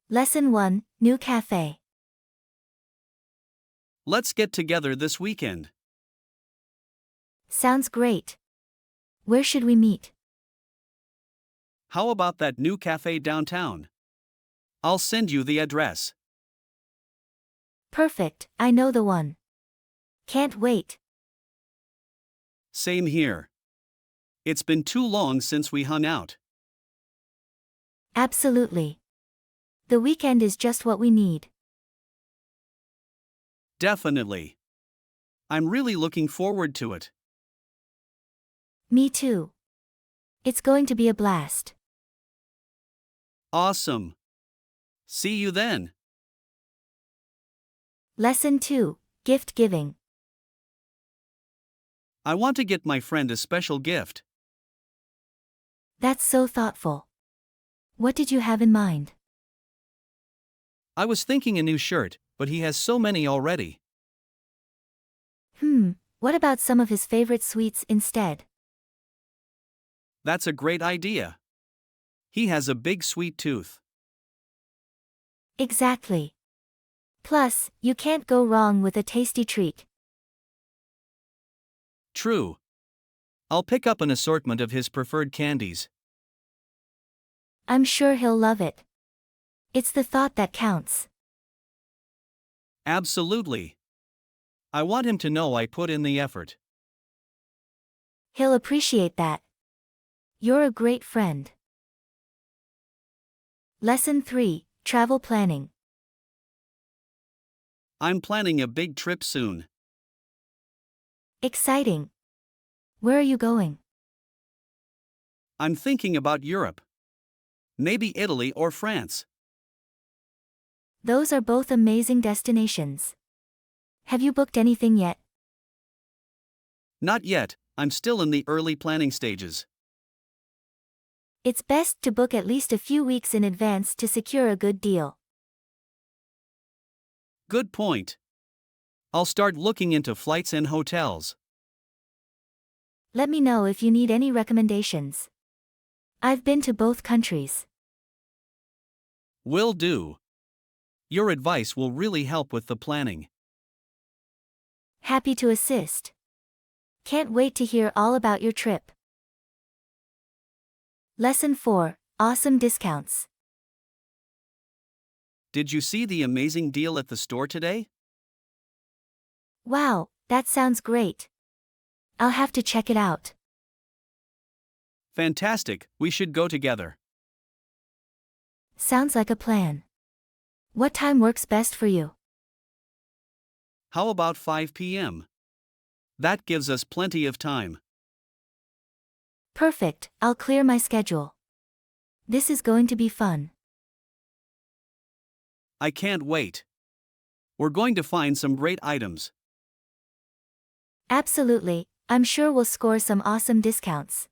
Lesson 1, New Cafe. Let's get together this weekend. Sounds great. Where should we meet? How about that new cafe downtown? I'll send you the address. Perfect, I know the one. Can't wait. Same here. It's been too long since we hung out. Absolutely. The weekend is just what we need. Definitely. I'm really looking forward to it. Me too. It's going to be a blast. Awesome. See you then. Lesson 2, Gift Giving. I want to get my friend a special gift. That's so thoughtful. What did you have in mind? I was thinking a new shirt, but he has so many already. What about some of his favorite sweets instead? That's a great idea. He has a big sweet tooth. Exactly. Plus, you can't go wrong with a tasty treat. True. I'll pick up an assortment of his preferred candies. I'm sure he'll love it. It's the thought that counts. Absolutely. I want him to know I put in the effort. He'll appreciate that. You're a great friend. Lesson 3, Travel Planning. I'm planning a big trip soon. Exciting. Where are you going? I'm thinking about Europe. Maybe Italy or France. Those are both amazing destinations. Have you booked anything yet? Not yet, I'm still in the early planning stages. It's best to book at least a few weeks in advance to secure a good deal. Good point. I'll start looking into flights and hotels. Let me know if you need any recommendations. I've been to both countries. Will do. Your advice will really help with the planning. Happy to assist. Can't wait to hear all about your trip. Lesson 4, Awesome Discounts. Did you see the amazing deal at the store today? Wow, that sounds great. I'll have to check it out. Fantastic, we should go together. Sounds like a plan. What time works best for you? How about 5 p.m.? That gives us plenty of time. Perfect, I'll clear my schedule. This is going to be fun. I can't wait. We're going to find some great items. Absolutely, I'm sure we'll score some awesome discounts.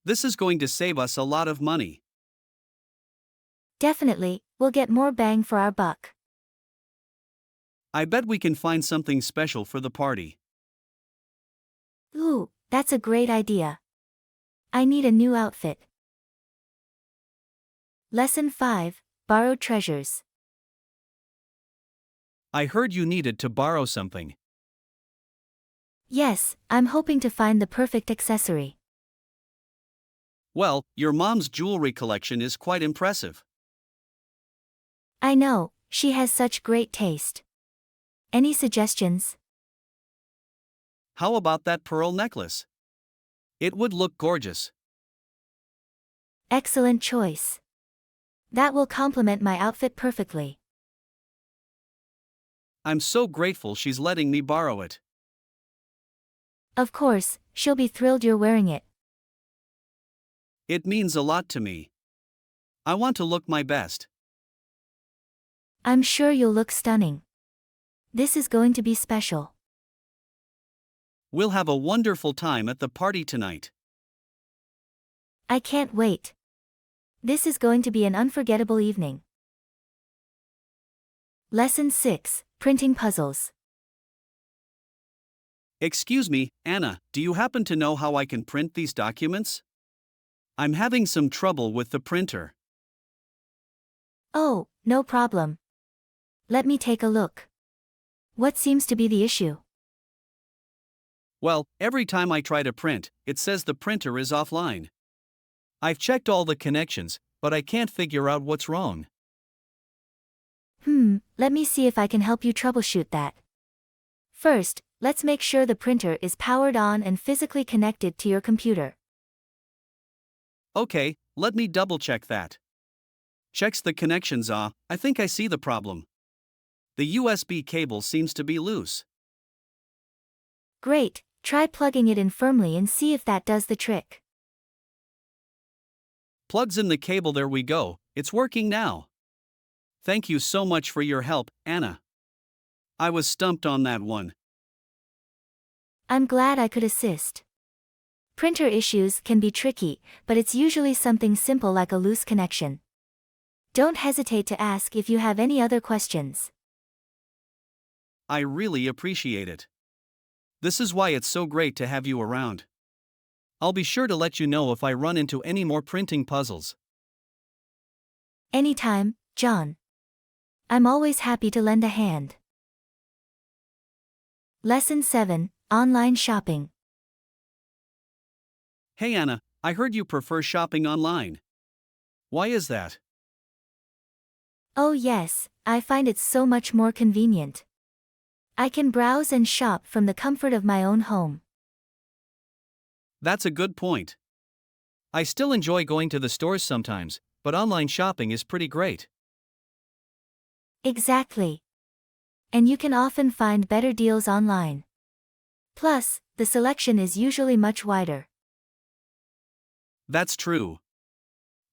This is going to save us a lot of money. Definitely, we'll get more bang for our buck. I bet we can find something special for the party. Ooh, that's a great idea. I need a new outfit. Lesson 5, Borrowed Treasures. I heard you needed to borrow something. Yes, I'm hoping to find the perfect accessory. Well, your mom's jewelry collection is quite impressive. I know, she has such great taste. Any suggestions? How about that pearl necklace? It would look gorgeous. Excellent choice. That will complement my outfit perfectly. I'm so grateful she's letting me borrow it. Of course, she'll be thrilled you're wearing it. It means a lot to me. I want to look my best. I'm sure you'll look stunning. This is going to be special. We'll have a wonderful time at the party tonight. I can't wait. This is going to be an unforgettable evening. Lesson 6, Printing Puzzles. Excuse me, Anna, do you happen to know how I can print these documents? I'm having some trouble with the printer. Oh, no problem. Let me take a look. What seems to be the issue? Well, every time I try to print, it says the printer is offline. I've checked all the connections, but I can't figure out what's wrong. Let me see if I can help you troubleshoot that. First, let's make sure the printer is powered on and physically connected to your computer. Okay, let me double check that. Checks the connections. I think I see the problem. The USB cable seems to be loose. Great, try plugging it in firmly and see if that does the trick. Plugs in the cable. There we go, it's working now. Thank you so much for your help, Anna. I was stumped on that one. I'm glad I could assist. Printer issues can be tricky, but it's usually something simple like a loose connection. Don't hesitate to ask if you have any other questions. I really appreciate it. This is why it's so great to have you around. I'll be sure to let you know if I run into any more printing puzzles. Anytime, John. I'm always happy to lend a hand. Lesson 7, Online Shopping. Hey Anna, I heard you prefer shopping online. Why is that? Oh yes, I find it so much more convenient. I can browse and shop from the comfort of my own home. That's a good point. I still enjoy going to the stores sometimes, but online shopping is pretty great. Exactly. And you can often find better deals online. Plus, the selection is usually much wider. That's true.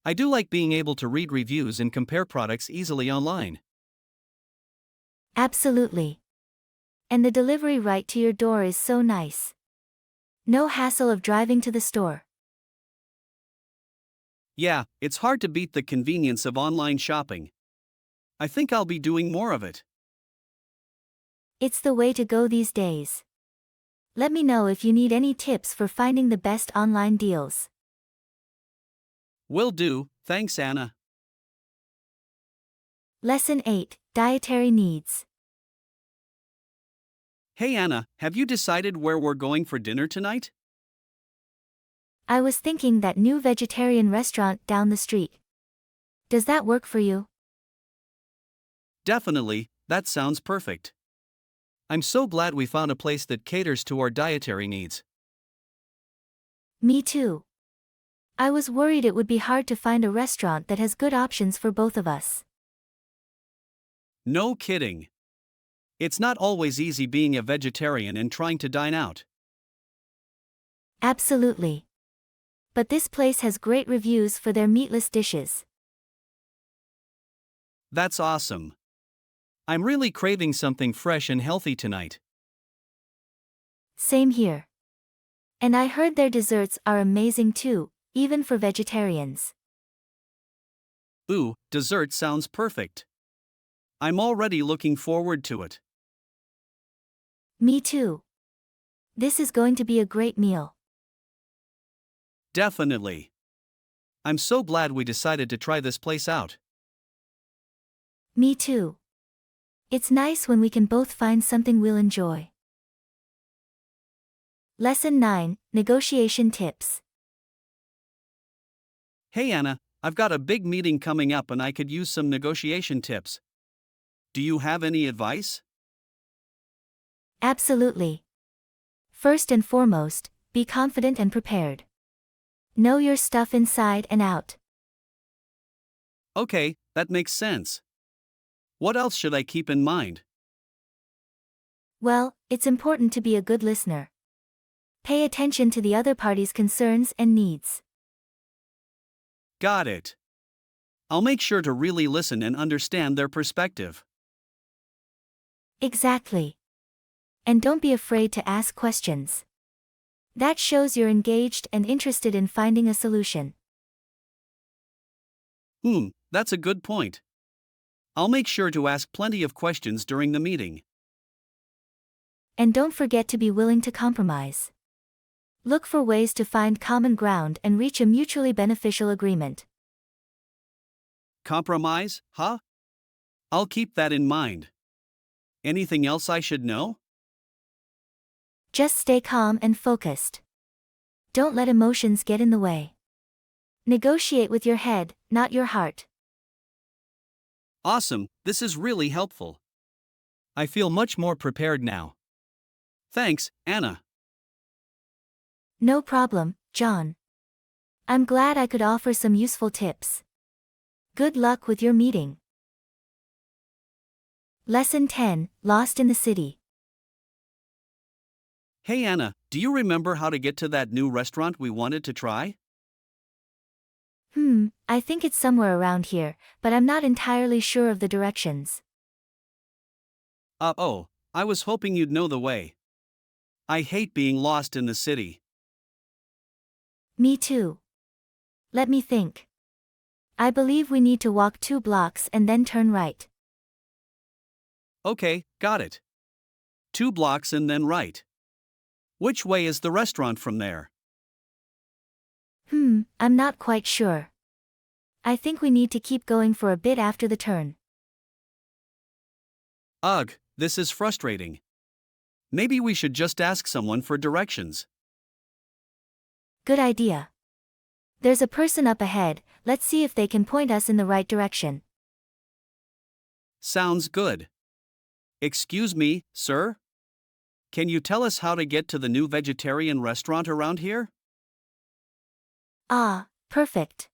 I do like being able to read reviews and compare products easily online. Absolutely. And the delivery right to your door is so nice. No hassle of driving to the store. Yeah, it's hard to beat the convenience of online shopping. I think I'll be doing more of it. It's the way to go these days. Let me know if you need any tips for finding the best online deals. Will do, thanks Anna. Lesson 8, Dietary Needs. Hey Anna, have you decided where we're going for dinner tonight? I was thinking that new vegetarian restaurant down the street. Does that work for you? Definitely, that sounds perfect. I'm so glad we found a place that caters to our dietary needs. Me too. I was worried it would be hard to find a restaurant that has good options for both of us. No kidding. It's not always easy being a vegetarian and trying to dine out. Absolutely. But this place has great reviews for their meatless dishes. That's awesome. I'm really craving something fresh and healthy tonight. Same here. And I heard their desserts are amazing too, even for vegetarians. Ooh, dessert sounds perfect. I'm already looking forward to it. Me too. This is going to be a great meal. Definitely. I'm so glad we decided to try this place out. Me too. It's nice when we can both find something we'll enjoy. Lesson 9, Negotiation Tips. Hey Anna, I've got a big meeting coming up and I could use some negotiation tips. Do you have any advice? Absolutely. First and foremost, be confident and prepared. Know your stuff inside and out. Okay, that makes sense. What else should I keep in mind? Well, it's important to be a good listener. Pay attention to the other party's concerns and needs. Got it. I'll make sure to really listen and understand their perspective. Exactly. And don't be afraid to ask questions. That shows you're engaged and interested in finding a solution. That's a good point. I'll make sure to ask plenty of questions during the meeting. And don't forget to be willing to compromise. Look for ways to find common ground and reach a mutually beneficial agreement. Compromise, huh? I'll keep that in mind. Anything else I should know? Just stay calm and focused. Don't let emotions get in the way. Negotiate with your head, not your heart. Awesome, this is really helpful. I feel much more prepared now. Thanks, Anna. No problem, John. I'm glad I could offer some useful tips. Good luck with your meeting. Lesson 10, Lost in the City. Hey Anna, do you remember how to get to that new restaurant we wanted to try? I think it's somewhere around here, but I'm not entirely sure of the directions. Oh, I was hoping you'd know the way. I hate being lost in the city. Me too. Let me think. I believe we need to walk 2 blocks and then turn right. Okay, got it. 2 blocks and then right. Which way is the restaurant from there? I'm not quite sure. I think we need to keep going for a bit after the turn. Ugh, this is frustrating. Maybe we should just ask someone for directions. Good idea. There's a person up ahead, let's see if they can point us in the right direction. Sounds good. Excuse me, sir? Can you tell us how to get to the new vegetarian restaurant around here? Ah, perfect.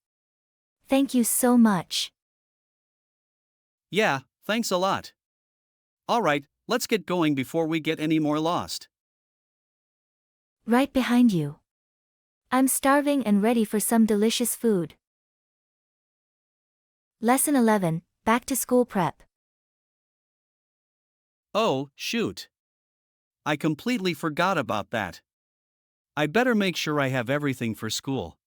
Thank you so much. Yeah, thanks a lot. Alright, let's get going before we get any more lost. Right behind you. I'm starving and ready for some delicious food. Lesson 11, Back to School Prep. Oh, shoot. I completely forgot about that. I better make sure I have everything for school.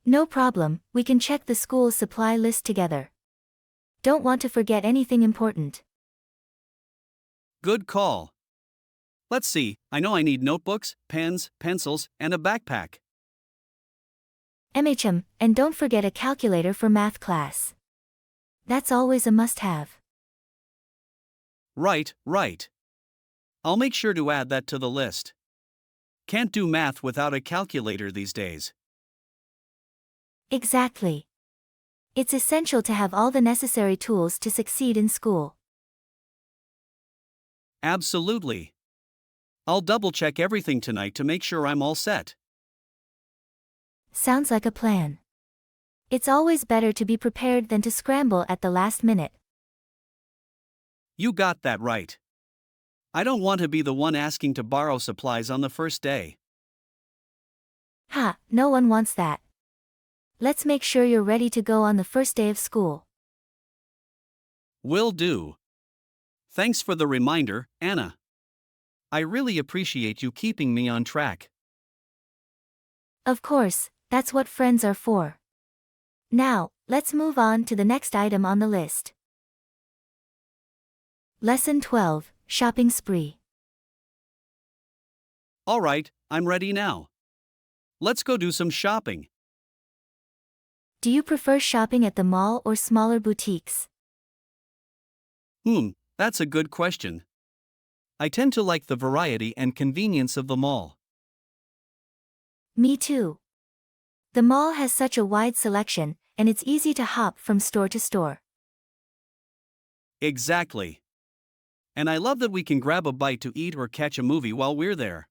No problem, we can check the school's supply list together. Don't want to forget anything important. Good call. Let's see, I know I need notebooks, pens, pencils, and a backpack. And don't forget a calculator for math class. That's always a must-have. Right. I'll make sure to add that to the list. Can't do math without a calculator these days. Exactly. It's essential to have all the necessary tools to succeed in school. Absolutely. I'll double-check everything tonight to make sure I'm all set. Sounds like a plan. It's always better to be prepared than to scramble at the last minute. You got that right. I don't want to be the one asking to borrow supplies on the first day. Ha, no one wants that. Let's make sure you're ready to go on the first day of school. Will do. Thanks for the reminder, Anna. I really appreciate you keeping me on track. Of course, that's what friends are for. Now, let's move on to the next item on the list. Lesson 12, Shopping Spree. Alright, I'm ready now. Let's go do some shopping. Do you prefer shopping at the mall or smaller boutiques? That's a good question. I tend to like the variety and convenience of the mall. Me too. The mall has such a wide selection, and it's easy to hop from store to store. Exactly. And I love that we can grab a bite to eat or catch a movie while we're there.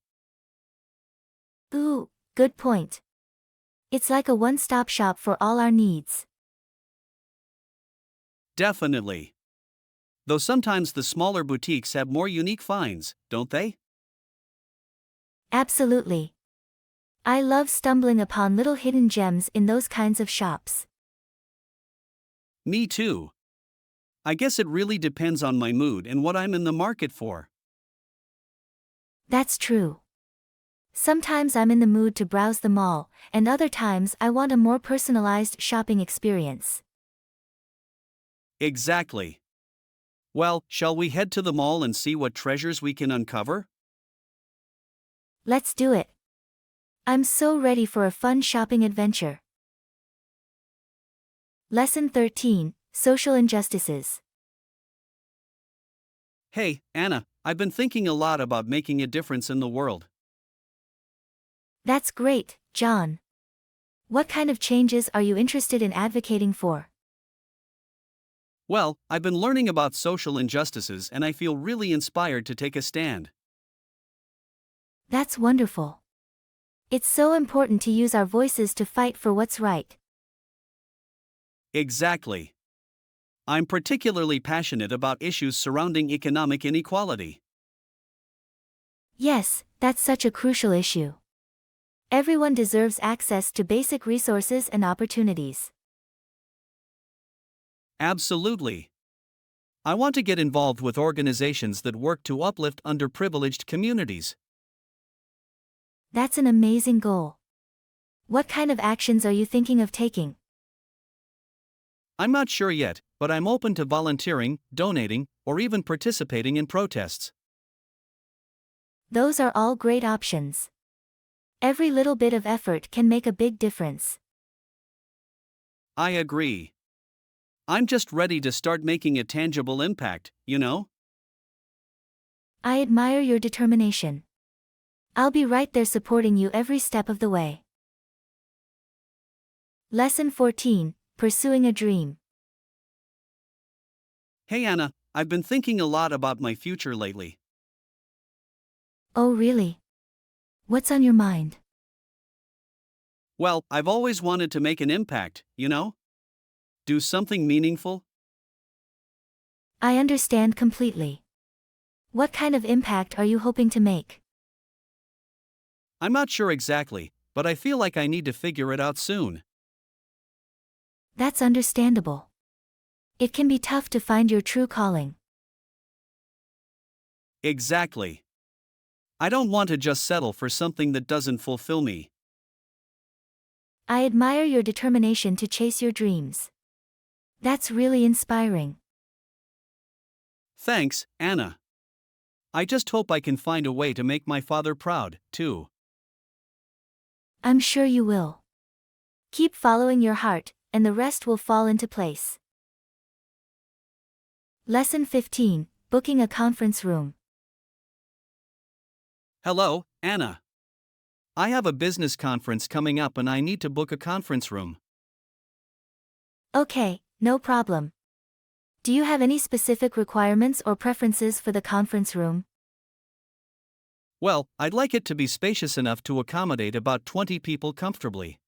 Ooh, good point. It's like a one-stop shop for all our needs. Definitely. Though sometimes the smaller boutiques have more unique finds, don't they? Absolutely. I love stumbling upon little hidden gems in those kinds of shops. Me too. I guess it really depends on my mood and what I'm in the market for. That's true. Sometimes I'm in the mood to browse the mall, and other times I want a more personalized shopping experience. Exactly. Well, shall we head to the mall and see what treasures we can uncover? Let's do it. I'm so ready for a fun shopping adventure. Lesson 13, Social Injustices. Hey, Anna, I've been thinking a lot about making a difference in the world. That's great, John. What kind of changes are you interested in advocating for? Well, I've been learning about social injustices and I feel really inspired to take a stand. That's wonderful. It's so important to use our voices to fight for what's right. Exactly. I'm particularly passionate about issues surrounding economic inequality. Yes, that's such a crucial issue. Everyone deserves access to basic resources and opportunities. Absolutely. I want to get involved with organizations that work to uplift underprivileged communities. That's an amazing goal. What kind of actions are you thinking of taking? I'm not sure yet, but I'm open to volunteering, donating, or even participating in protests. Those are all great options. Every little bit of effort can make a big difference. I agree. I'm just ready to start making a tangible impact, you know? I admire your determination. I'll be right there supporting you every step of the way. Lesson 14, Pursuing a Dream. Hey Anna, I've been thinking a lot about my future lately. Oh really? What's on your mind? Well, I've always wanted to make an impact, you know? Do something meaningful? I understand completely. What kind of impact are you hoping to make? I'm not sure exactly, but I feel like I need to figure it out soon. That's understandable. It can be tough to find your true calling. Exactly. I don't want to just settle for something that doesn't fulfill me. I admire your determination to chase your dreams. That's really inspiring. Thanks, Anna. I just hope I can find a way to make my father proud, too. I'm sure you will. Keep following your heart, and the rest will fall into place. Lesson 15, Booking a Conference Room. Hello, Anna. I have a business conference coming up and I need to book a conference room. Okay, no problem. Do you have any specific requirements or preferences for the conference room? Well, I'd like it to be spacious enough to accommodate about 20 people comfortably.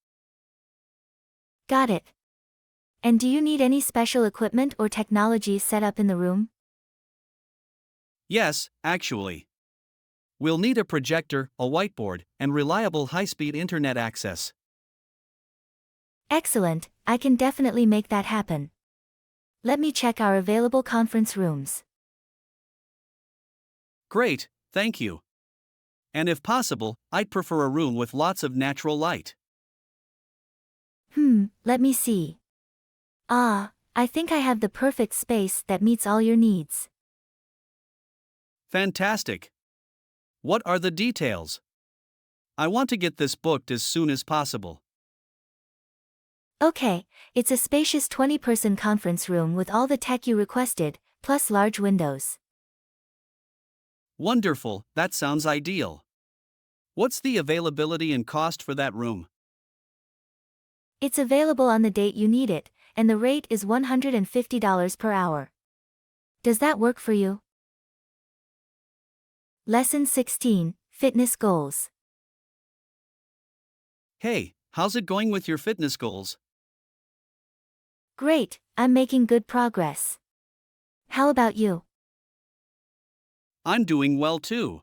Got it. And do you need any special equipment or technology set up in the room? Yes, actually. We'll need a projector, a whiteboard, and reliable high-speed internet access. Excellent, I can definitely make that happen. Let me check our available conference rooms. Great, thank you. And if possible, I'd prefer a room with lots of natural light. Let me see. I think I have the perfect space that meets all your needs. Fantastic. What are the details? I want to get this booked as soon as possible. Okay, it's a spacious 20-person conference room with all the tech you requested, plus large windows. Wonderful, that sounds ideal. What's the availability and cost for that room? It's available on the date you need it, and the rate is $150 per hour. Does that work for you? Lesson 16, Fitness Goals. Hey, how's it going with your fitness goals? Great, I'm making good progress. How about you? I'm doing well too.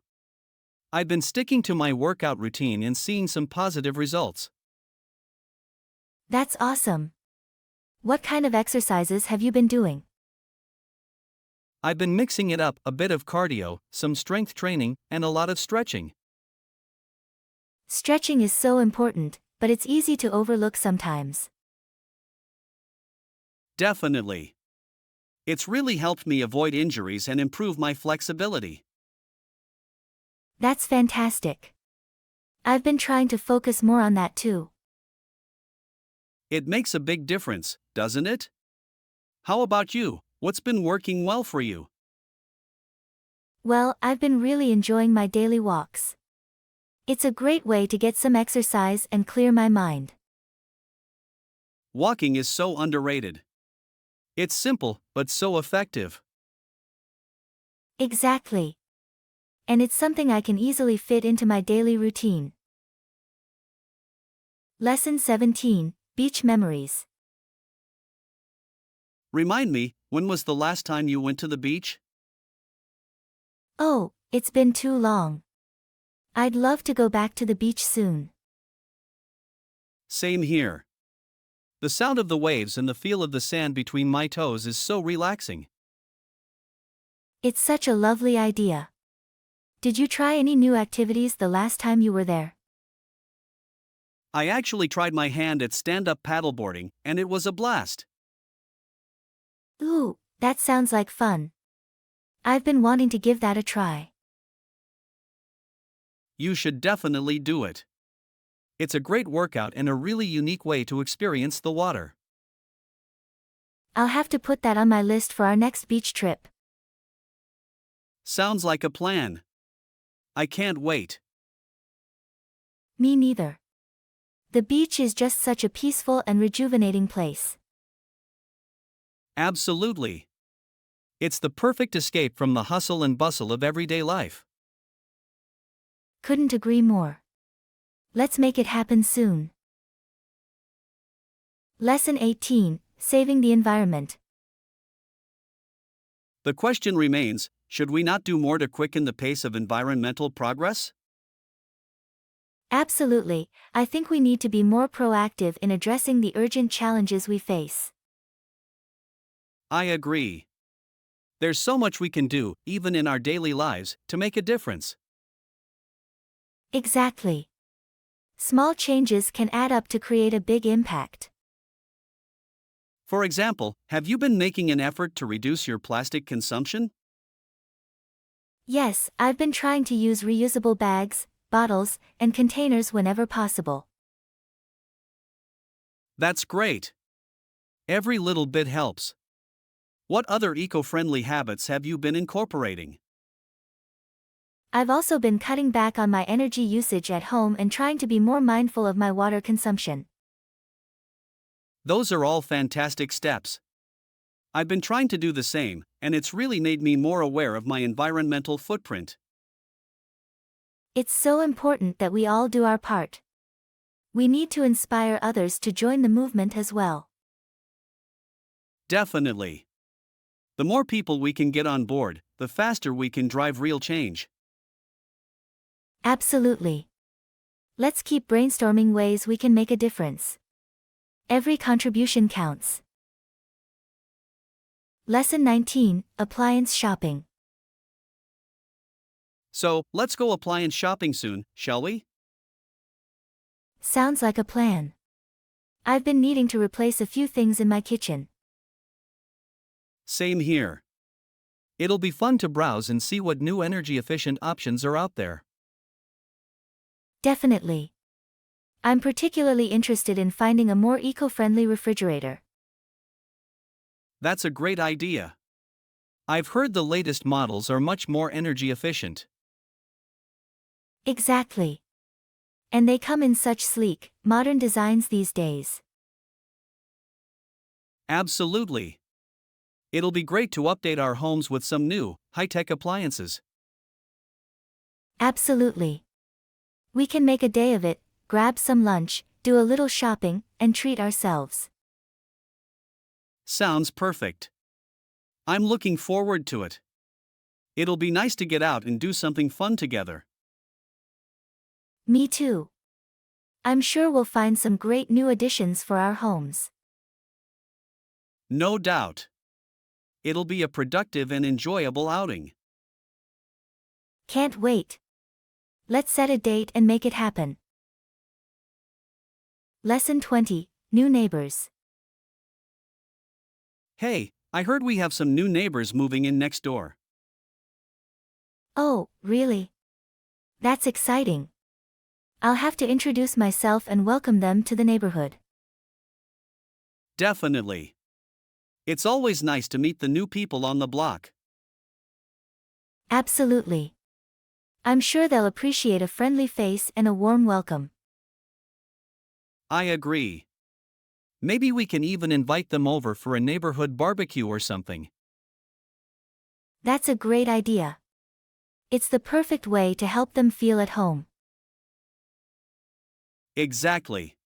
I've been sticking to my workout routine and seeing some positive results. That's awesome. What kind of exercises have you been doing? I've been mixing it up, a bit of cardio, some strength training, and a lot of stretching. Stretching is so important, but it's easy to overlook sometimes. Definitely. It's really helped me avoid injuries and improve my flexibility. That's fantastic. I've been trying to focus more on that too. It makes a big difference, doesn't it? How about you? What's been working well for you? Well, I've been really enjoying my daily walks. It's a great way to get some exercise and clear my mind. Walking is so underrated. It's simple, but so effective. Exactly. And it's something I can easily fit into my daily routine. Lesson 17, Beach Memories. Remind me, when was the last time you went to the beach? Oh, it's been too long. I'd love to go back to the beach soon. Same here. The sound of the waves and the feel of the sand between my toes is so relaxing. It's such a lovely idea. Did you try any new activities the last time you were there? I actually tried my hand at stand-up paddleboarding, and it was a blast. Ooh, that sounds like fun. I've been wanting to give that a try. You should definitely do it. It's a great workout and a really unique way to experience the water. I'll have to put that on my list for our next beach trip. Sounds like a plan. I can't wait. Me neither. The beach is just such a peaceful and rejuvenating place. Absolutely. It's the perfect escape from the hustle and bustle of everyday life. Couldn't agree more. Let's make it happen soon. Lesson 18, Saving the Environment. The question remains, should we not do more to quicken the pace of environmental progress? Absolutely, I think we need to be more proactive in addressing the urgent challenges we face. I agree. There's so much we can do, even in our daily lives, to make a difference. Exactly. Small changes can add up to create a big impact. For example, have you been making an effort to reduce your plastic consumption? Yes, I've been trying to use reusable bags, bottles, and containers whenever possible. That's great. Every little bit helps. What other eco-friendly habits have you been incorporating? I've also been cutting back on my energy usage at home and trying to be more mindful of my water consumption. Those are all fantastic steps. I've been trying to do the same, and it's really made me more aware of my environmental footprint. It's so important that we all do our part. We need to inspire others to join the movement as well. Definitely. The more people we can get on board, the faster we can drive real change. Absolutely. Let's keep brainstorming ways we can make a difference. Every contribution counts. Lesson 19, Appliance Shopping. So, let's go appliance shopping soon, shall we? Sounds like a plan. I've been needing to replace a few things in my kitchen. Same here. It'll be fun to browse and see what new energy-efficient options are out there. Definitely. I'm particularly interested in finding a more eco-friendly refrigerator. That's a great idea. I've heard the latest models are much more energy efficient. Exactly. And they come in such sleek, modern designs these days. Absolutely. It'll be great to update our homes with some new, high-tech appliances. Absolutely. We can make a day of it, grab some lunch, do a little shopping, and treat ourselves. Sounds perfect. I'm looking forward to it. It'll be nice to get out and do something fun together. Me too. I'm sure we'll find some great new additions for our homes. No doubt. It'll be a productive and enjoyable outing. Can't wait. Let's set a date and make it happen. Lesson 20, New Neighbors. Hey, I heard we have some new neighbors moving in next door. Oh, really? That's exciting. I'll have to introduce myself and welcome them to the neighborhood. Definitely. It's always nice to meet the new people on the block. Absolutely. I'm sure they'll appreciate a friendly face and a warm welcome. I agree. Maybe we can even invite them over for a neighborhood barbecue or something. That's a great idea. It's the perfect way to help them feel at home. Exactly.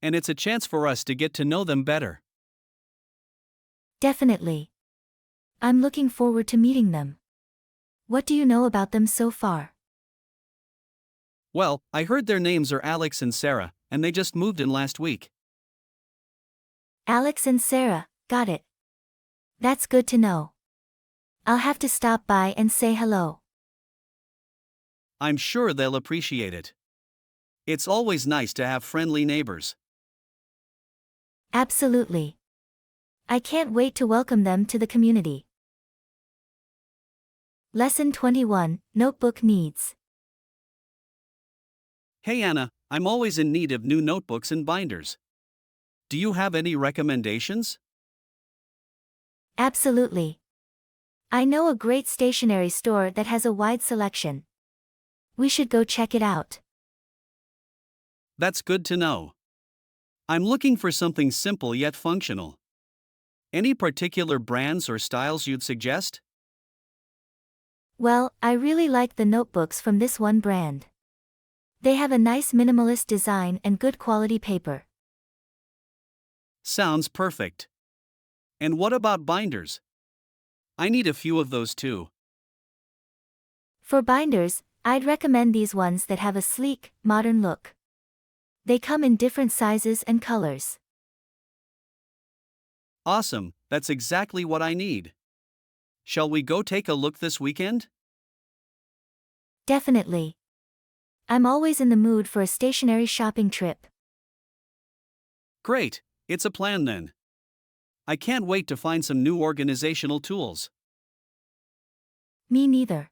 And it's a chance for us to get to know them better. Definitely. I'm looking forward to meeting them. What do you know about them so far? Well, I heard their names are Alex and Sarah, and they just moved in last week. Alex and Sarah, got it. That's good to know. I'll have to stop by and say hello. I'm sure they'll appreciate it. It's always nice to have friendly neighbors. Absolutely. I can't wait to welcome them to the community. Lesson 21, Notebook Needs. Hey Anna, I'm always in need of new notebooks and binders. Do you have any recommendations? Absolutely. I know a great stationery store that has a wide selection. We should go check it out. That's good to know. I'm looking for something simple yet functional. Any particular brands or styles you'd suggest? Well, I really like the notebooks from this one brand. They have a nice minimalist design and good quality paper. Sounds perfect. And what about binders? I need a few of those too. For binders, I'd recommend these ones that have a sleek, modern look. They come in different sizes and colors. Awesome, that's exactly what I need. Shall we go take a look this weekend? Definitely. I'm always in the mood for a stationery shopping trip. Great, it's a plan then. I can't wait to find some new organizational tools. Me neither.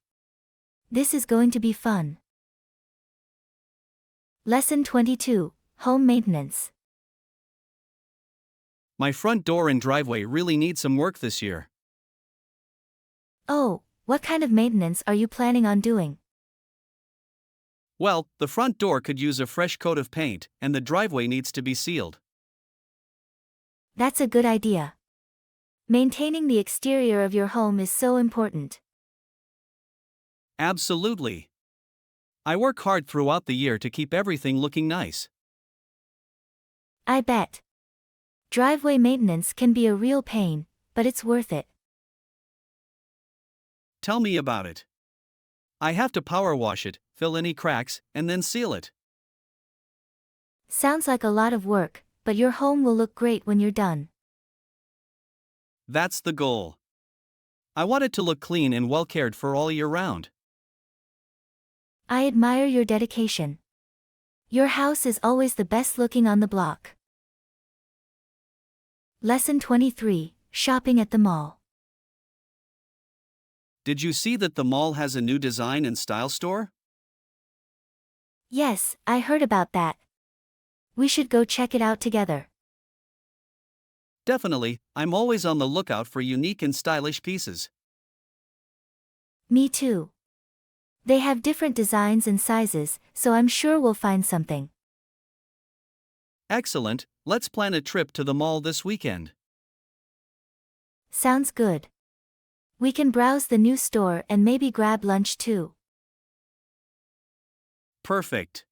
This is going to be fun. Lesson 22, Home Maintenance. My front door and driveway really need some work this year. Oh, what kind of maintenance are you planning on doing? Well, the front door could use a fresh coat of paint, and the driveway needs to be sealed. That's a good idea. Maintaining the exterior of your home is so important. Absolutely. I work hard throughout the year to keep everything looking nice. I bet. Driveway maintenance can be a real pain, but it's worth it. Tell me about it. I have to power wash it, fill any cracks, and then seal it. Sounds like a lot of work, but your home will look great when you're done. That's the goal. I want it to look clean and well cared for all year round. I admire your dedication. Your house is always the best looking on the block. Lesson 23, Shopping at the Mall. Did you see that the mall has a new design and style store? Yes, I heard about that. We should go check it out together. Definitely, I'm always on the lookout for unique and stylish pieces. Me too. They have different designs and sizes, so I'm sure we'll find something. Excellent, let's plan a trip to the mall this weekend. Sounds good. We can browse the new store and maybe grab lunch too. Perfect.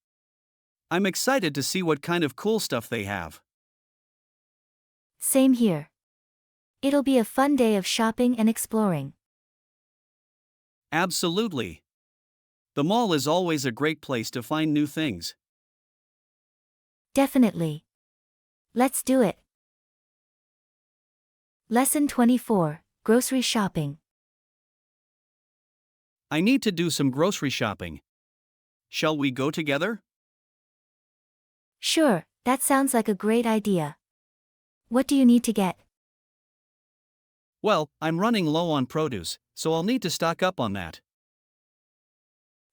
I'm excited to see what kind of cool stuff they have. Same here. It'll be a fun day of shopping and exploring. Absolutely. The mall is always a great place to find new things. Definitely. Let's do it. Lesson 24, Grocery Shopping. I need to do some grocery shopping. Shall we go together? Sure, that sounds like a great idea. What do you need to get? Well, I'm running low on produce, so I'll need to stock up on that.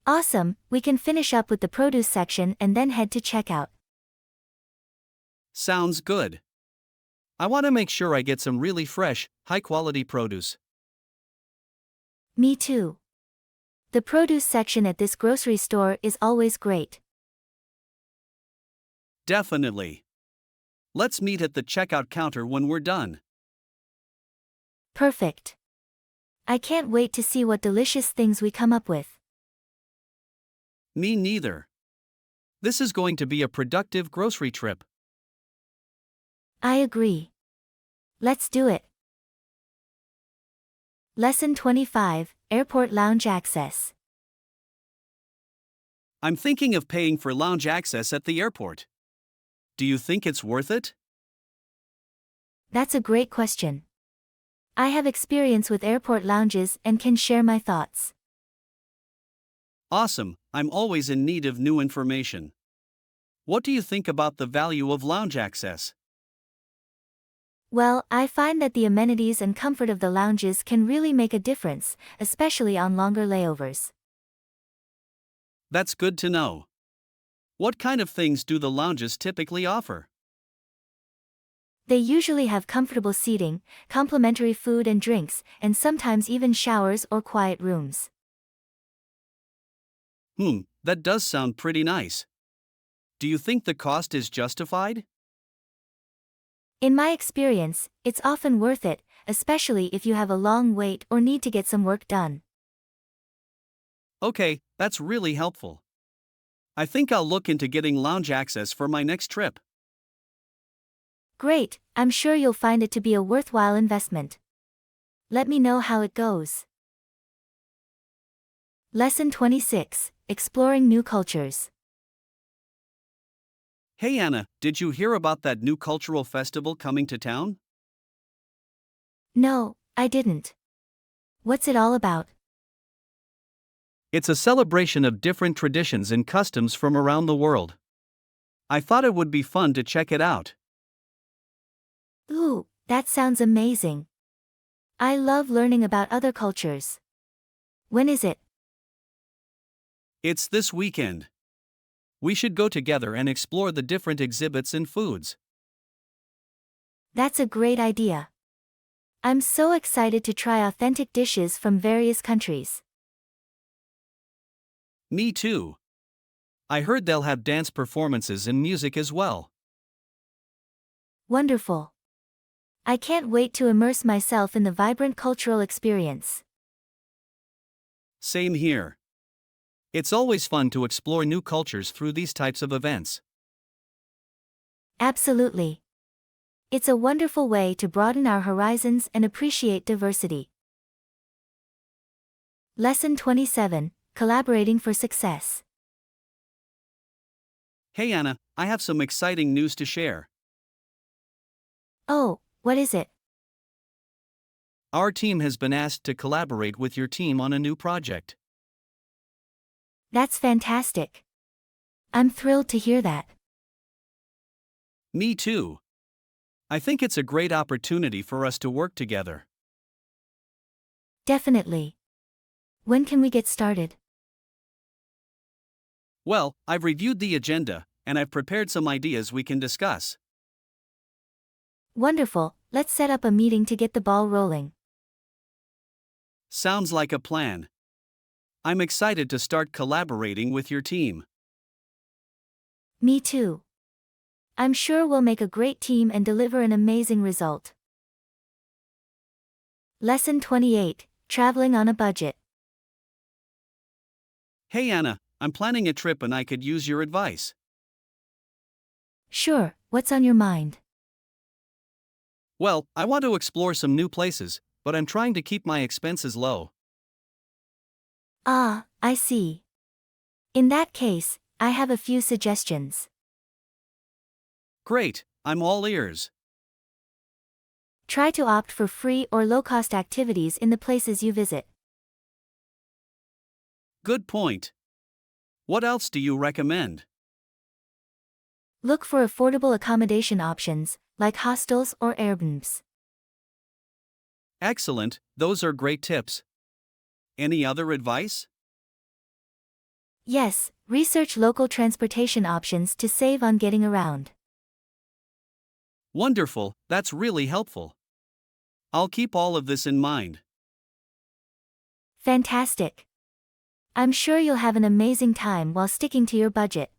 Awesome, we can finish up with the produce section and then head to checkout. Sounds good. I want to make sure I get some really fresh, high quality produce. Me too. The produce section at this grocery store is always great. Definitely. Let's meet at the checkout counter when we're done. Perfect. I can't wait to see what delicious things we come up with. Me neither. This is going to be a productive grocery trip. I agree. Let's do it. Lesson 25, Airport Lounge Access. I'm thinking of paying for lounge access at the airport. Do you think it's worth it? That's a great question. I have experience with airport lounges and can share my thoughts. Awesome, I'm always in need of new information. What do you think about the value of lounge access? Well, I find that the amenities and comfort of the lounges can really make a difference, especially on longer layovers. That's good to know. What kind of things do the lounges typically offer? They usually have comfortable seating, complimentary food and drinks, and sometimes even showers or quiet rooms. That does sound pretty nice. Do you think the cost is justified? In my experience, it's often worth it, especially if you have a long wait or need to get some work done. Okay, that's really helpful. I think I'll look into getting lounge access for my next trip. Great, I'm sure you'll find it to be a worthwhile investment. Let me know how it goes. Lesson 26, Exploring New Cultures. Hey Anna, did you hear about that new cultural festival coming to town? No, I didn't. What's it all about? It's a celebration of different traditions and customs from around the world. I thought it would be fun to check it out. Ooh, that sounds amazing. I love learning about other cultures. When is it? It's this weekend. We should go together and explore the different exhibits and foods. That's a great idea. I'm so excited to try authentic dishes from various countries. Me too. I heard they'll have dance performances and music as well. Wonderful. I can't wait to immerse myself in the vibrant cultural experience. Same here. It's always fun to explore new cultures through these types of events. Absolutely. It's a wonderful way to broaden our horizons and appreciate diversity. Lesson 27, Collaborating for Success. Hey Anna, I have some exciting news to share. Oh, what is it? Our team has been asked to collaborate with your team on a new project. That's fantastic. I'm thrilled to hear that. Me too. I think it's a great opportunity for us to work together. Definitely. When can we get started? Well, I've reviewed the agenda, and I've prepared some ideas we can discuss. Wonderful, let's set up a meeting to get the ball rolling. Sounds like a plan. I'm excited to start collaborating with your team. Me too. I'm sure we'll make a great team and deliver an amazing result. Lesson 28, Traveling on a Budget. Hey Anna, I'm planning a trip and I could use your advice. Sure, what's on your mind? Well, I want to explore some new places, but I'm trying to keep my expenses low. Ah, I see. In that case, I have a few suggestions. Great, I'm all ears. Try to opt for free or low-cost activities in the places you visit. Good point. What else do you recommend? Look for affordable accommodation options, like hostels or Airbnbs. Excellent, those are great tips. Any other advice? Yes, research local transportation options to save on getting around. Wonderful, that's really helpful. I'll keep all of this in mind. Fantastic. I'm sure you'll have an amazing time while sticking to your budget.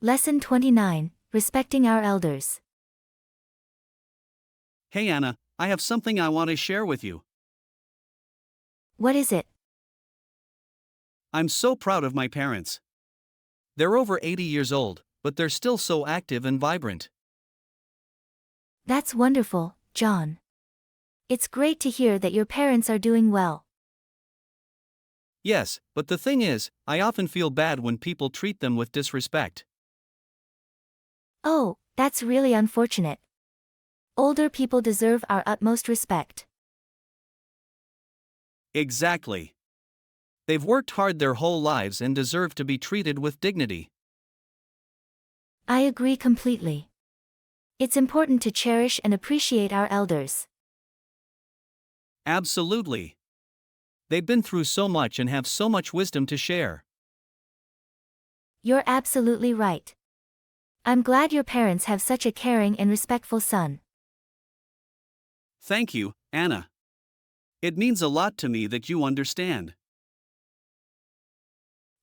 Lesson 29, Respecting Our Elders. Hey Anna, I have something I want to share with you. What is it? I'm so proud of my parents. They're over 80 years old, but they're still so active and vibrant. That's wonderful, John. It's great to hear that your parents are doing well. Yes, but the thing is, I often feel bad when people treat them with disrespect. Oh, that's really unfortunate. Older people deserve our utmost respect. Exactly. They've worked hard their whole lives and deserve to be treated with dignity. I agree completely. It's important to cherish and appreciate our elders. Absolutely. They've been through so much and have so much wisdom to share. You're absolutely right. I'm glad your parents have such a caring and respectful son. Thank you, Anna. It means a lot to me that you understand.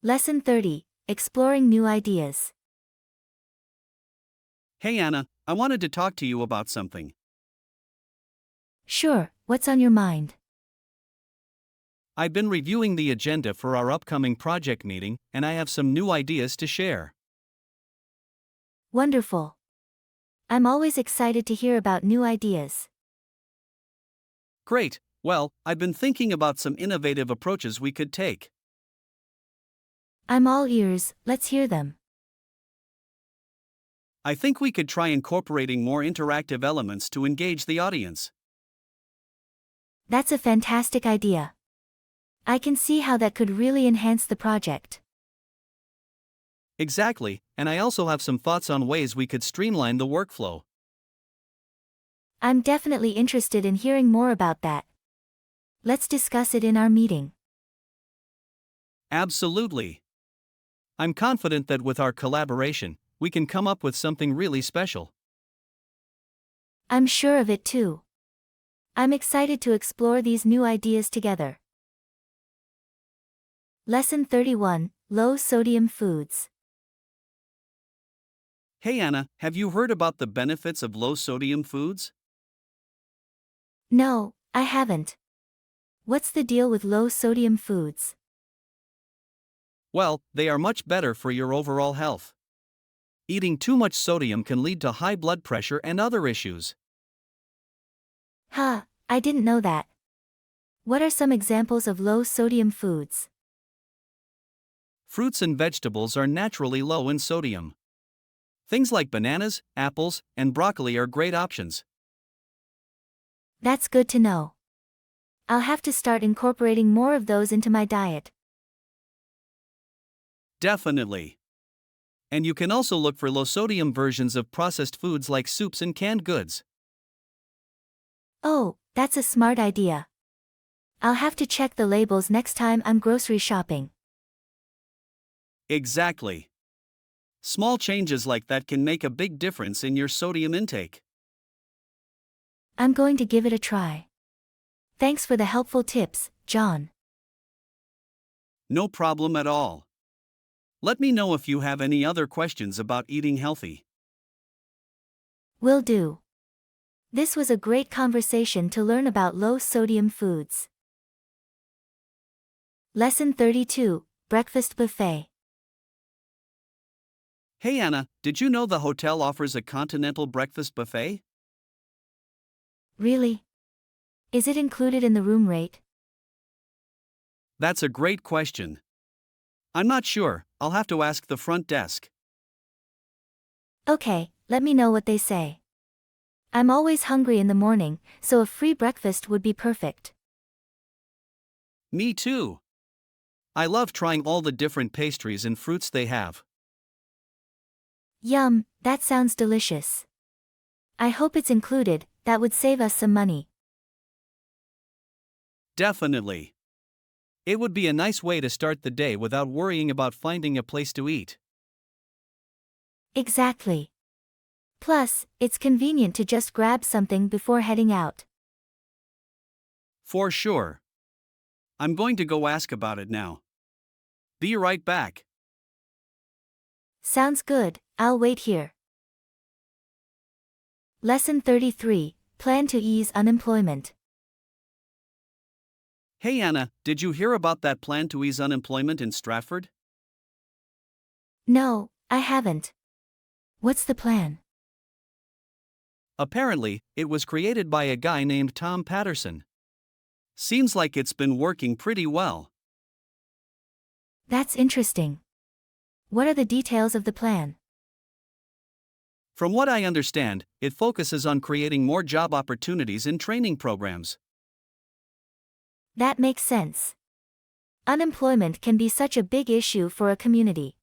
Lesson 30, Exploring New Ideas. Hey Anna, I wanted to talk to you about something. Sure, what's on your mind? I've been reviewing the agenda for our upcoming project meeting, and I have some new ideas to share. Wonderful. I'm always excited to hear about new ideas. Great, well, I've been thinking about some innovative approaches we could take. I'm all ears, let's hear them. I think we could try incorporating more interactive elements to engage the audience. That's a fantastic idea. I can see how that could really enhance the project. Exactly, and I also have some thoughts on ways we could streamline the workflow. I'm definitely interested in hearing more about that. Let's discuss it in our meeting. Absolutely. I'm confident that with our collaboration, we can come up with something really special. I'm sure of it too. I'm excited to explore these new ideas together. Lesson 31, Low Sodium Foods. Hey Anna, have you heard about the benefits of low sodium foods? No, I haven't. What's the deal with low sodium foods? Well, they are much better for your overall health. Eating too much sodium can lead to high blood pressure and other issues. Huh, I didn't know that. What are some examples of low sodium foods? Fruits and vegetables are naturally low in sodium. Things like bananas, apples, and broccoli are great options. That's good to know. I'll have to start incorporating more of those into my diet. Definitely. And you can also look for low sodium versions of processed foods like soups and canned goods. Oh, that's a smart idea. I'll have to check the labels next time I'm grocery shopping. Exactly. Small changes like that can make a big difference in your sodium intake. I'm going to give it a try. Thanks for the helpful tips, John. No problem at all. Let me know if you have any other questions about eating healthy. Will do. This was a great conversation to learn about low sodium foods. Lesson 32, Breakfast Buffet. Hey Anna, did you know the hotel offers a continental breakfast buffet? Really? Is it included in the room rate? That's a great question. I'm not sure, I'll have to ask the front desk. Okay, let me know what they say. I'm always hungry in the morning, so a free breakfast would be perfect. Me too. I love trying all the different pastries and fruits they have. Yum, that sounds delicious. I hope it's included, that would save us some money. Definitely. It would be a nice way to start the day without worrying about finding a place to eat. Exactly. Plus, it's convenient to just grab something before heading out. For sure. I'm going to go ask about it now. Be right back. Sounds good, I'll wait here. Lesson 33, Plan to ease unemployment. Hey Anna, did you hear about that plan to ease unemployment in Stratford? No, I haven't. What's the plan? Apparently, it was created by a guy named Tom Patterson. Seems like it's been working pretty well. That's interesting. What are the details of the plan? From what I understand, it focuses on creating more job opportunities in training programs. That makes sense. Unemployment can be such a big issue for a community.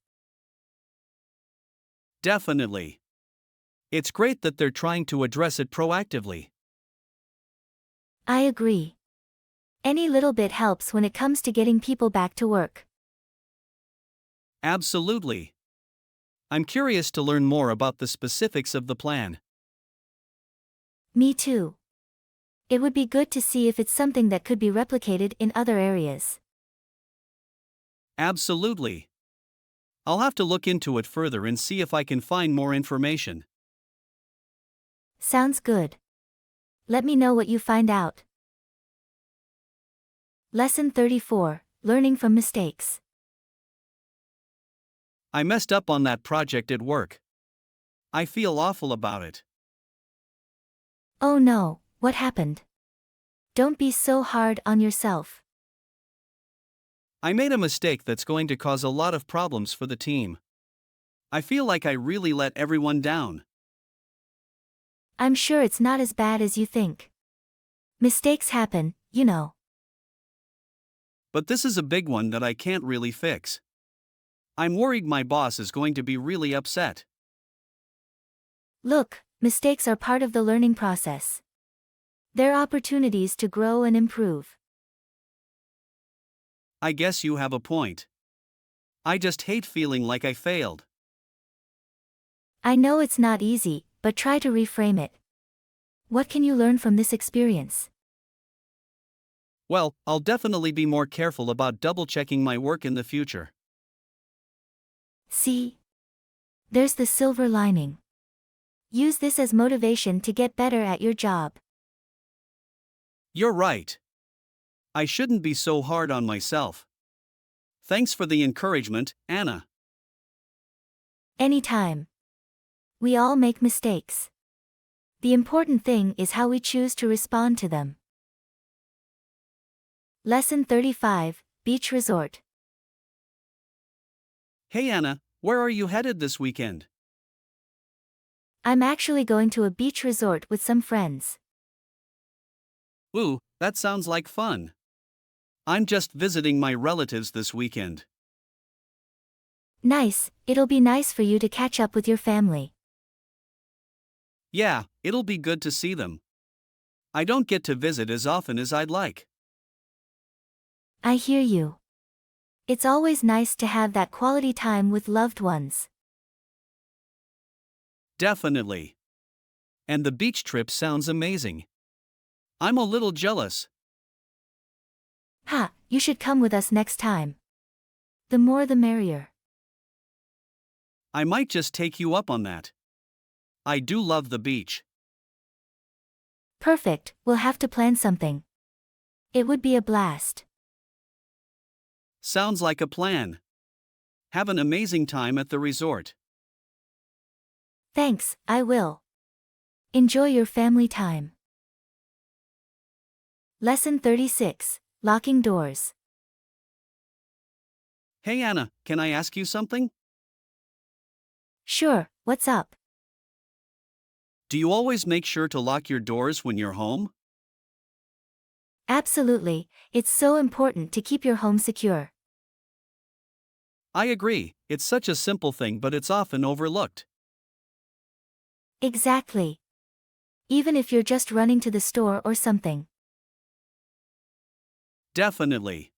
Definitely. It's great that they're trying to address it proactively. I agree. Any little bit helps when it comes to getting people back to work. Absolutely. I'm curious to learn more about the specifics of the plan. Me too. It would be good to see if it's something that could be replicated in other areas. Absolutely. I'll have to look into it further and see if I can find more information. Sounds good. Let me know what you find out. Lesson 34, Learning from Mistakes. I messed up on that project at work. I feel awful about it. Oh no, what happened? Don't be so hard on yourself. I made a mistake that's going to cause a lot of problems for the team. I feel like I really let everyone down. I'm sure it's not as bad as you think. Mistakes happen, you know. But this is a big one that I can't really fix. I'm worried my boss is going to be really upset. Look, mistakes are part of the learning process. They're opportunities to grow and improve. I guess you have a point. I just hate feeling like I failed. I know it's not easy, but try to reframe it. What can you learn from this experience? Well, I'll definitely be more careful about double-checking my work in the future. See? There's the silver lining. Use this as motivation to get better at your job. You're right. I shouldn't be so hard on myself. Thanks for the encouragement, Anna. Anytime. We all make mistakes. The important thing is how we choose to respond to them. Lesson 35, Beach Resort. Hey Anna, where are you headed this weekend? I'm actually going to a beach resort with some friends. Ooh, that sounds like fun. I'm just visiting my relatives this weekend. Nice, it'll be nice for you to catch up with your family. Yeah, it'll be good to see them. I don't get to visit as often as I'd like. I hear you. It's always nice to have that quality time with loved ones. Definitely. And the beach trip sounds amazing. I'm a little jealous. Ha, you should come with us next time. The more the merrier. I might just take you up on that. I do love the beach. Perfect, we'll have to plan something. It would be a blast. Sounds like a plan. Have an amazing time at the resort. Thanks, I will. Enjoy your family time. Lesson 36, Locking Doors. Hey Anna, can I ask you something? Sure, what's up? Do you always make sure to lock your doors when you're home? Absolutely, it's so important to keep your home secure. I agree, it's such a simple thing but it's often overlooked. Exactly. Even if you're just running to the store or something. Definitely.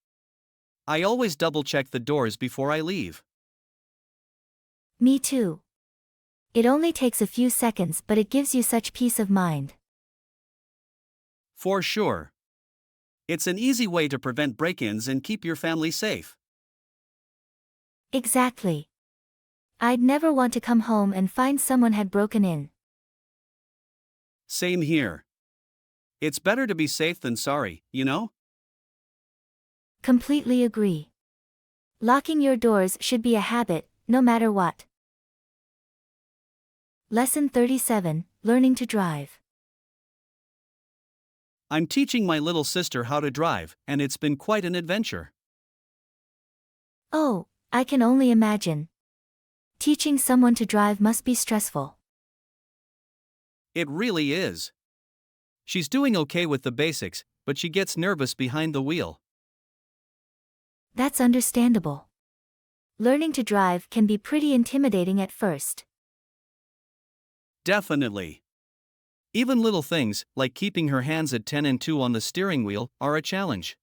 I always double-check the doors before I leave. Me too. It only takes a few seconds, but it gives you such peace of mind. For sure. It's an easy way to prevent break-ins and keep your family safe. Exactly. I'd never want to come home and find someone had broken in. Same here. It's better to be safe than sorry, you know? Completely agree. Locking your doors should be a habit, no matter what. Lesson 37, Learning to Drive. I'm teaching my little sister how to drive, and it's been quite an adventure. Oh, I can only imagine. Teaching someone to drive must be stressful. It really is. She's doing okay with the basics, but she gets nervous behind the wheel. That's understandable. Learning to drive can be pretty intimidating at first. Definitely. Even little things, like keeping her hands at 10 and 2 on the steering wheel, are a challenge.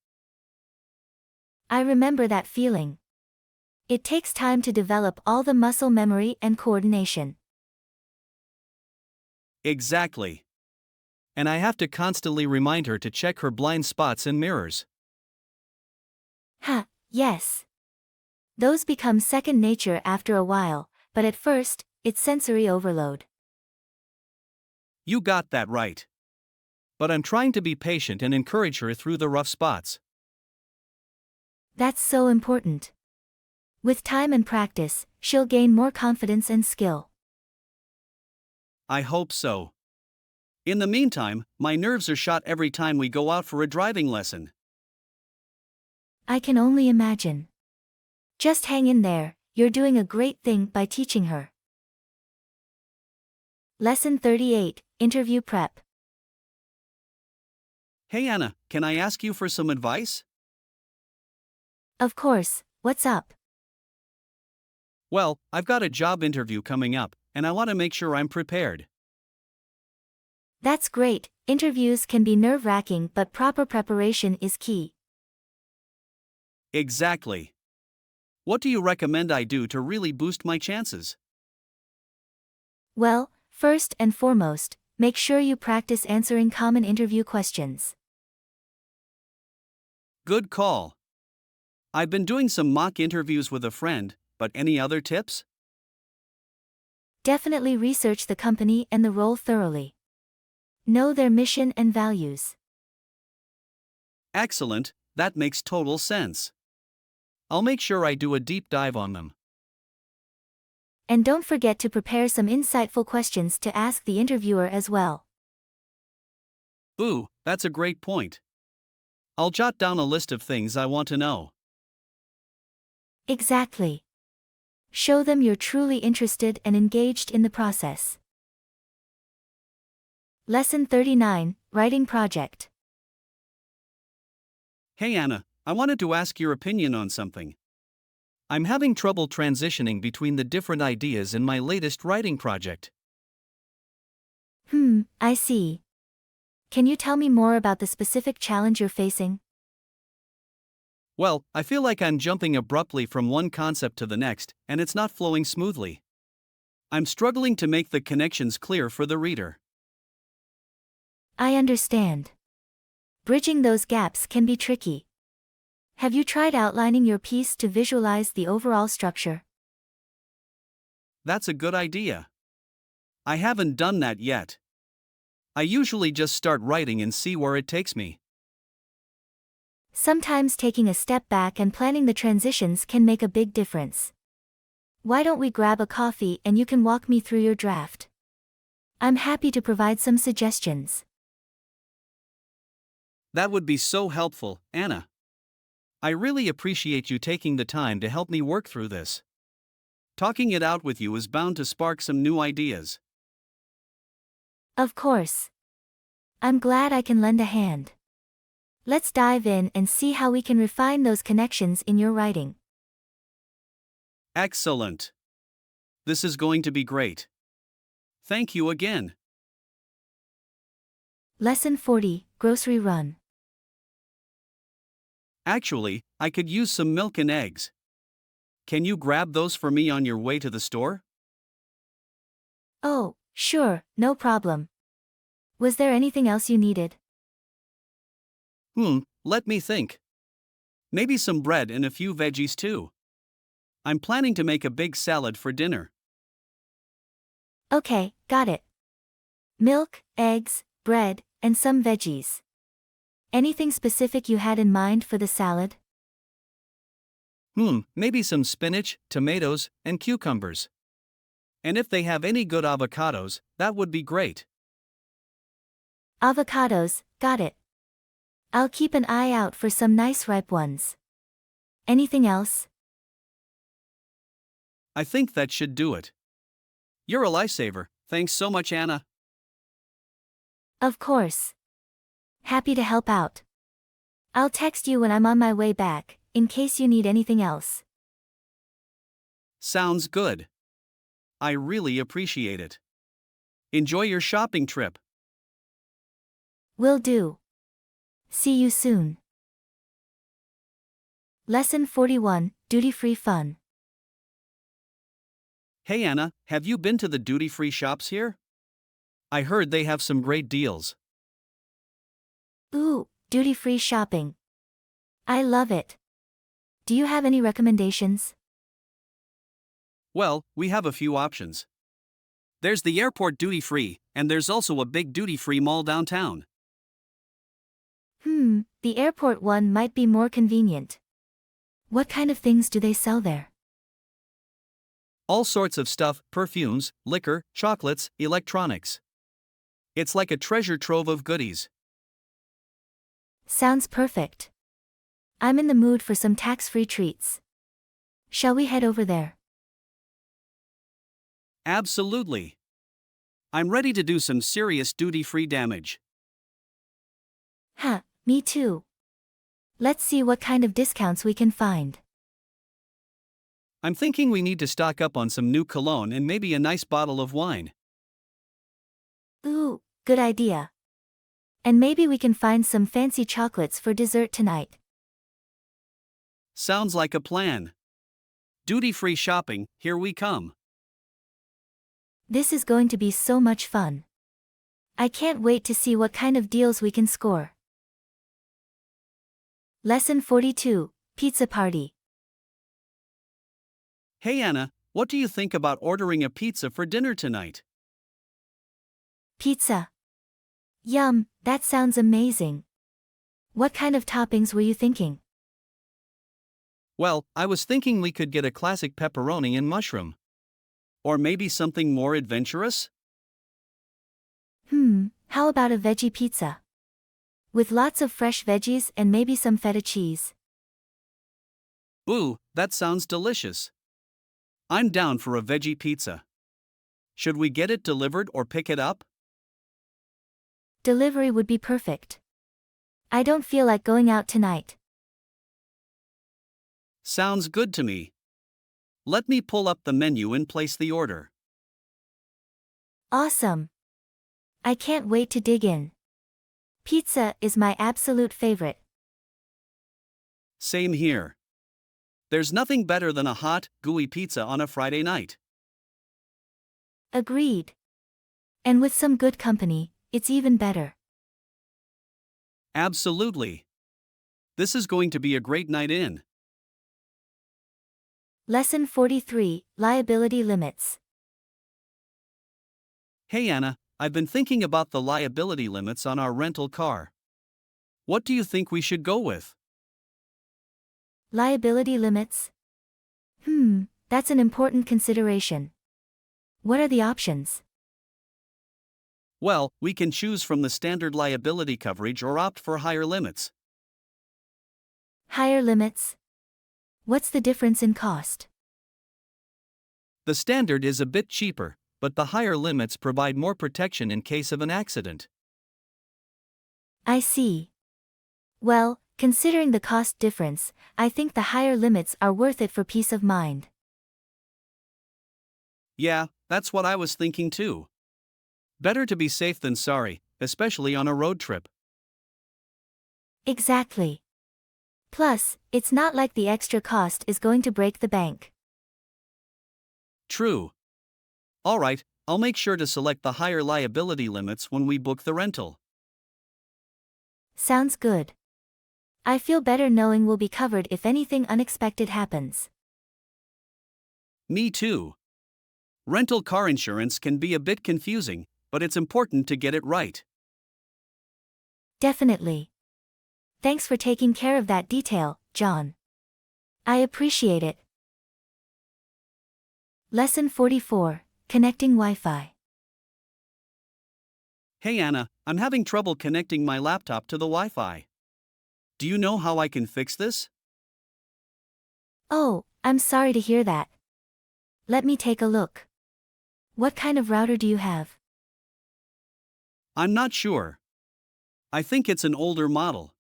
I remember that feeling. It takes time to develop all the muscle memory and coordination. Exactly. And I have to constantly remind her to check her blind spots and mirrors. Yes. Those become second nature after a while, but at first, it's sensory overload. You got that right. But I'm trying to be patient and encourage her through the rough spots. That's so important. With time and practice, she'll gain more confidence and skill. I hope so. In the meantime, my nerves are shot every time we go out for a driving lesson. I can only imagine. Just hang in there, you're doing a great thing by teaching her. Lesson 38, Interview Prep. Hey Anna, can I ask you for some advice? Of course, what's up? Well, I've got a job interview coming up, and I want to make sure I'm prepared. That's great, interviews can be nerve-wracking, but proper preparation is key. Exactly. What do you recommend I do to really boost my chances? Well, first and foremost, make sure you practice answering common interview questions. Good call. I've been doing some mock interviews with a friend, but any other tips? Definitely research the company and the role thoroughly. Know their mission and values. Excellent, that makes total sense. I'll make sure I do a deep dive on them. And don't forget to prepare some insightful questions to ask the interviewer as well. Ooh, that's a great point. I'll jot down a list of things I want to know. Exactly. Show them you're truly interested and engaged in the process. Lesson 39, Writing Project. Hey Anna, I wanted to ask your opinion on something. I'm having trouble transitioning between the different ideas in my latest writing project. I see. Can you tell me more about the specific challenge you're facing? Well, I feel like I'm jumping abruptly from one concept to the next, and it's not flowing smoothly. I'm struggling to make the connections clear for the reader. I understand. Bridging those gaps can be tricky. Have you tried outlining your piece to visualize the overall structure? That's a good idea. I haven't done that yet. I usually just start writing and see where it takes me. Sometimes taking a step back and planning the transitions can make a big difference. Why don't we grab a coffee and you can walk me through your draft? I'm happy to provide some suggestions. That would be so helpful, Anna. I really appreciate you taking the time to help me work through this. Talking it out with you is bound to spark some new ideas. Of course. I'm glad I can lend a hand. Let's dive in and see how we can refine those connections in your writing. Excellent. This is going to be great. Thank you again. Lesson 40, Grocery Run. Actually, I could use some milk and eggs. Can you grab those for me on your way to the store? Oh, sure, no problem. Was there anything else you needed? Let me think. Maybe some bread and a few veggies too. I'm planning to make a big salad for dinner. Okay, got it. Milk, eggs, bread, and some veggies. Anything specific you had in mind for the salad? Maybe some spinach, tomatoes, and cucumbers. And if they have any good avocados, that would be great. Avocados, got it. I'll keep an eye out for some nice ripe ones. Anything else? I think that should do it. You're a lifesaver, thanks so much, Anna. Of course. Happy to help out. I'll text you when I'm on my way back, in case you need anything else. Sounds good. I really appreciate it. Enjoy your shopping trip. Will do. See you soon. Lesson 41, Duty-Free Fun. Hey Anna, have you been to the duty-free shops here? I heard they have some great deals. Ooh, duty-free shopping. I love it. Do you have any recommendations? Well, we have a few options. There's the airport duty-free, and there's also a big duty-free mall downtown. The airport one might be more convenient. What kind of things do they sell there? All sorts of stuff, perfumes, liquor, chocolates, electronics. It's like a treasure trove of goodies. Sounds perfect. I'm in the mood for some tax-free treats. Shall we head over there? Absolutely. I'm ready to do some serious duty-free damage. Me too. Let's see what kind of discounts we can find. I'm thinking we need to stock up on some new cologne and maybe a nice bottle of wine. Ooh, good idea. And maybe we can find some fancy chocolates for dessert tonight. Sounds like a plan. Duty-free shopping, here we come. This is going to be so much fun. I can't wait to see what kind of deals we can score. Lesson 42, Pizza Party. Hey Anna, what do you think about ordering a pizza for dinner tonight? Pizza. Yum, that sounds amazing. What kind of toppings were you thinking? Well, I was thinking we could get a classic pepperoni and mushroom. Or maybe something more adventurous? How about a veggie pizza? With lots of fresh veggies and maybe some feta cheese. Ooh, that sounds delicious. I'm down for a veggie pizza. Should we get it delivered or pick it up? Delivery would be perfect. I don't feel like going out tonight. Sounds good to me. Let me pull up the menu and place the order. Awesome. I can't wait to dig in. Pizza is my absolute favorite. Same here. There's nothing better than a hot, gooey pizza on a Friday night. Agreed. And with some good company, it's even better. Absolutely. This is going to be a great night in. Lesson 43, Liability Limits. Hey Anna, I've been thinking about the liability limits on our rental car. What do you think we should go with? Liability limits? That's an important consideration. What are the options? Well, we can choose from the standard liability coverage or opt for higher limits. Higher limits? What's the difference in cost? The standard is a bit cheaper, but the higher limits provide more protection in case of an accident. I see. Well, considering the cost difference, I think the higher limits are worth it for peace of mind. Yeah, that's what I was thinking too. Better to be safe than sorry, especially on a road trip. Exactly. Plus, it's not like the extra cost is going to break the bank. True. Alright, I'll make sure to select the higher liability limits when we book the rental. Sounds good. I feel better knowing we'll be covered if anything unexpected happens. Me too. Rental car insurance can be a bit confusing, but it's important to get it right. Definitely. Thanks for taking care of that detail, John. I appreciate it. Lesson 44, Connecting Wi-Fi. Hey Anna, I'm having trouble connecting my laptop to the Wi-Fi. Do you know how I can fix this? Oh, I'm sorry to hear that. Let me take a look. What kind of router do you have? I'm not sure. I think it's an older model.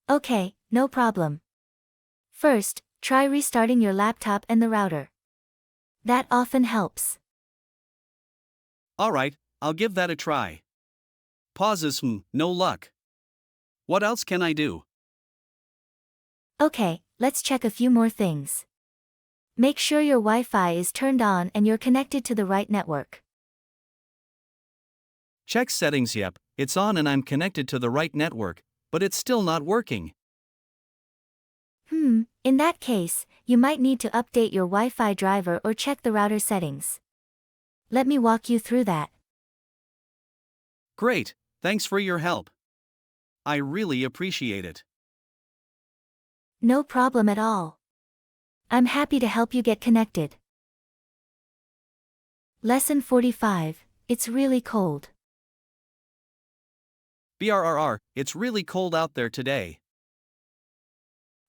Okay, no problem. First, try restarting your laptop and the router. That often helps. Alright, I'll give that a try. Pauses, no luck. What else can I do? Okay, let's check a few more things. Make sure your Wi-Fi is turned on and you're connected to the right network. Check settings. Yep, it's on and I'm connected to the right network, but it's still not working. In that case, you might need to update your Wi-Fi driver or check the router settings. Let me walk you through that. Great, thanks for your help. I really appreciate it. No problem at all. I'm happy to help you get connected. Lesson 45, It's really cold. BRRR, it's really cold out there today.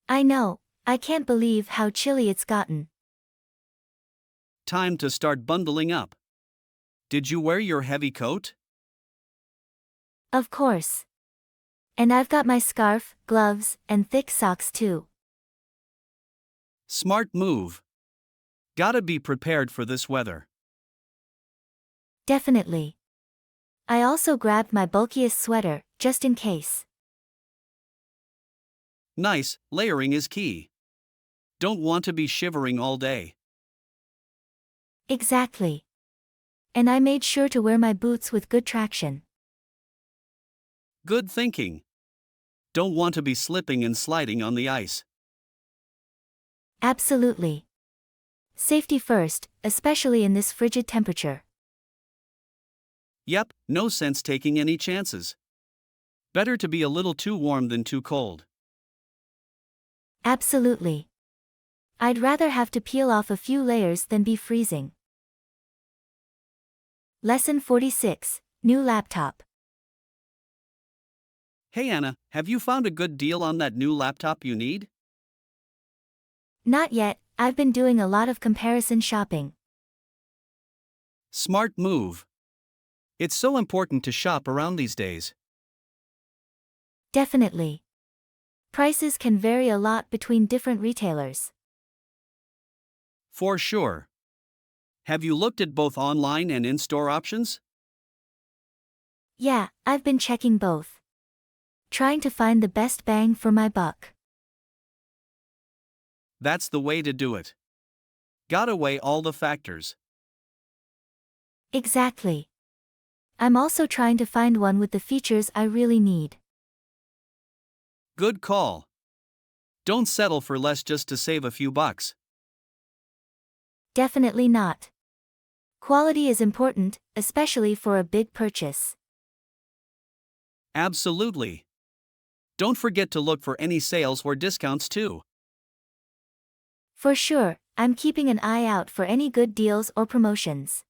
I know, I can't believe how chilly it's gotten. Time to start bundling up. Did you wear your heavy coat? Of course. And I've got my scarf, gloves, and thick socks too. Smart move. Gotta be prepared for this weather. Definitely. I also grabbed my bulkiest sweater, just in case. Nice, layering is key. Don't want to be shivering all day. Exactly. And I made sure to wear my boots with good traction. Good thinking. Don't want to be slipping and sliding on the ice. Absolutely. Safety first, especially in this frigid temperature. Yep, no sense taking any chances. Better to be a little too warm than too cold. Absolutely. I'd rather have to peel off a few layers than be freezing. Lesson 46, New Laptop. Hey Anna, have you found a good deal on that new laptop you need? Not yet, I've been doing a lot of comparison shopping. Smart move. It's so important to shop around these days. Definitely. Prices can vary a lot between different retailers. For sure. Have you looked at both online and in-store options? Yeah, I've been checking both. Trying to find the best bang for my buck. That's the way to do it. Gotta weigh all the factors. Exactly. I'm also trying to find one with the features I really need. Good call. Don't settle for less just to save a few bucks. Definitely not. Quality is important, especially for a big purchase. Absolutely. Don't forget to look for any sales or discounts too. For sure, I'm keeping an eye out for any good deals or promotions.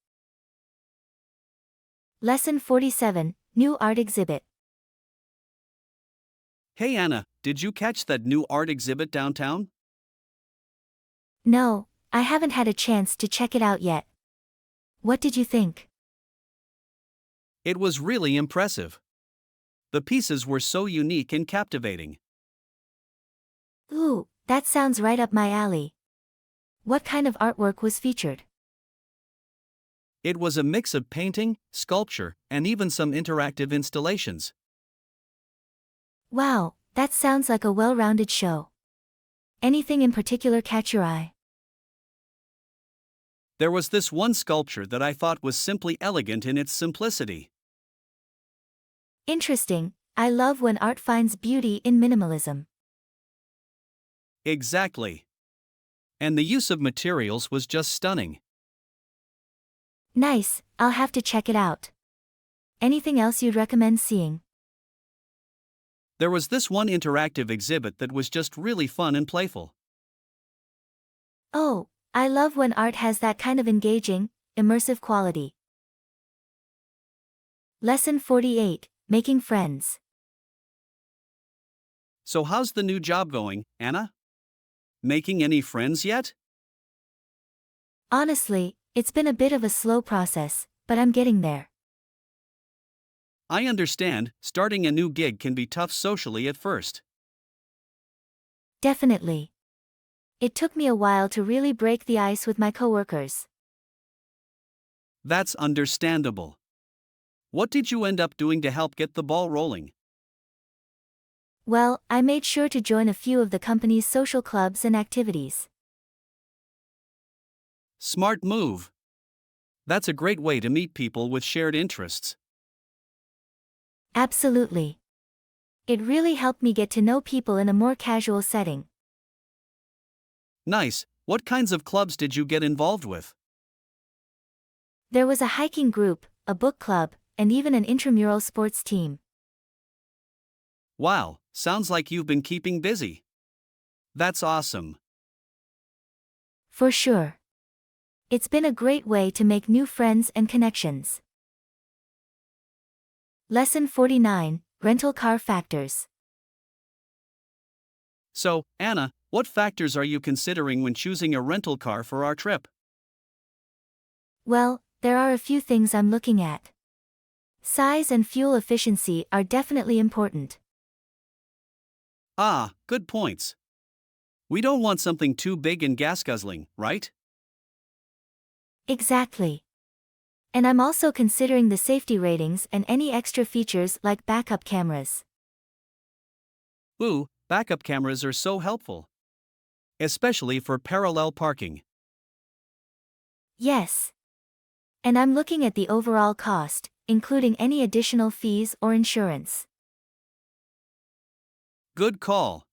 Lesson 47, New Art Exhibit. Hey Anna, did you catch that new art exhibit downtown? No, I haven't had a chance to check it out yet. What did you think? It was really impressive. The pieces were so unique and captivating. Ooh, that sounds right up my alley. What kind of artwork was featured? It was a mix of painting, sculpture, and even some interactive installations. Wow, that sounds like a well-rounded show. Anything in particular catch your eye? There was this one sculpture that I thought was simply elegant in its simplicity. Interesting, I love when art finds beauty in minimalism. Exactly. And the use of materials was just stunning. Nice, I'll have to check it out. Anything else you'd recommend seeing? There was this one interactive exhibit that was just really fun and playful. Oh, I love when art has that kind of engaging, immersive quality. Lesson 48, Making Friends. So how's the new job going, Anna? Making any friends yet? Honestly, it's been a bit of a slow process, but I'm getting there. I understand, starting a new gig can be tough socially at first. Definitely. It took me a while to really break the ice with my coworkers. That's understandable. What did you end up doing to help get the ball rolling? Well, I made sure to join a few of the company's social clubs and activities. Smart move. That's a great way to meet people with shared interests. Absolutely. It really helped me get to know people in a more casual setting. Nice. What kinds of clubs did you get involved with? There was a hiking group, a book club, and even an intramural sports team. Wow, sounds like you've been keeping busy. That's awesome. For sure. It's been a great way to make new friends and connections. Lesson 49, Rental Car Factors. So, Anna, what factors are you considering when choosing a rental car for our trip? Well, there are a few things I'm looking at. Size and fuel efficiency are definitely important. Ah, good points. We don't want something too big and gas-guzzling, right? Exactly. And I'm also considering the safety ratings and any extra features like backup cameras. Ooh, backup cameras are so helpful. Especially for parallel parking. Yes. And I'm looking at the overall cost, including any additional fees or insurance. Good call.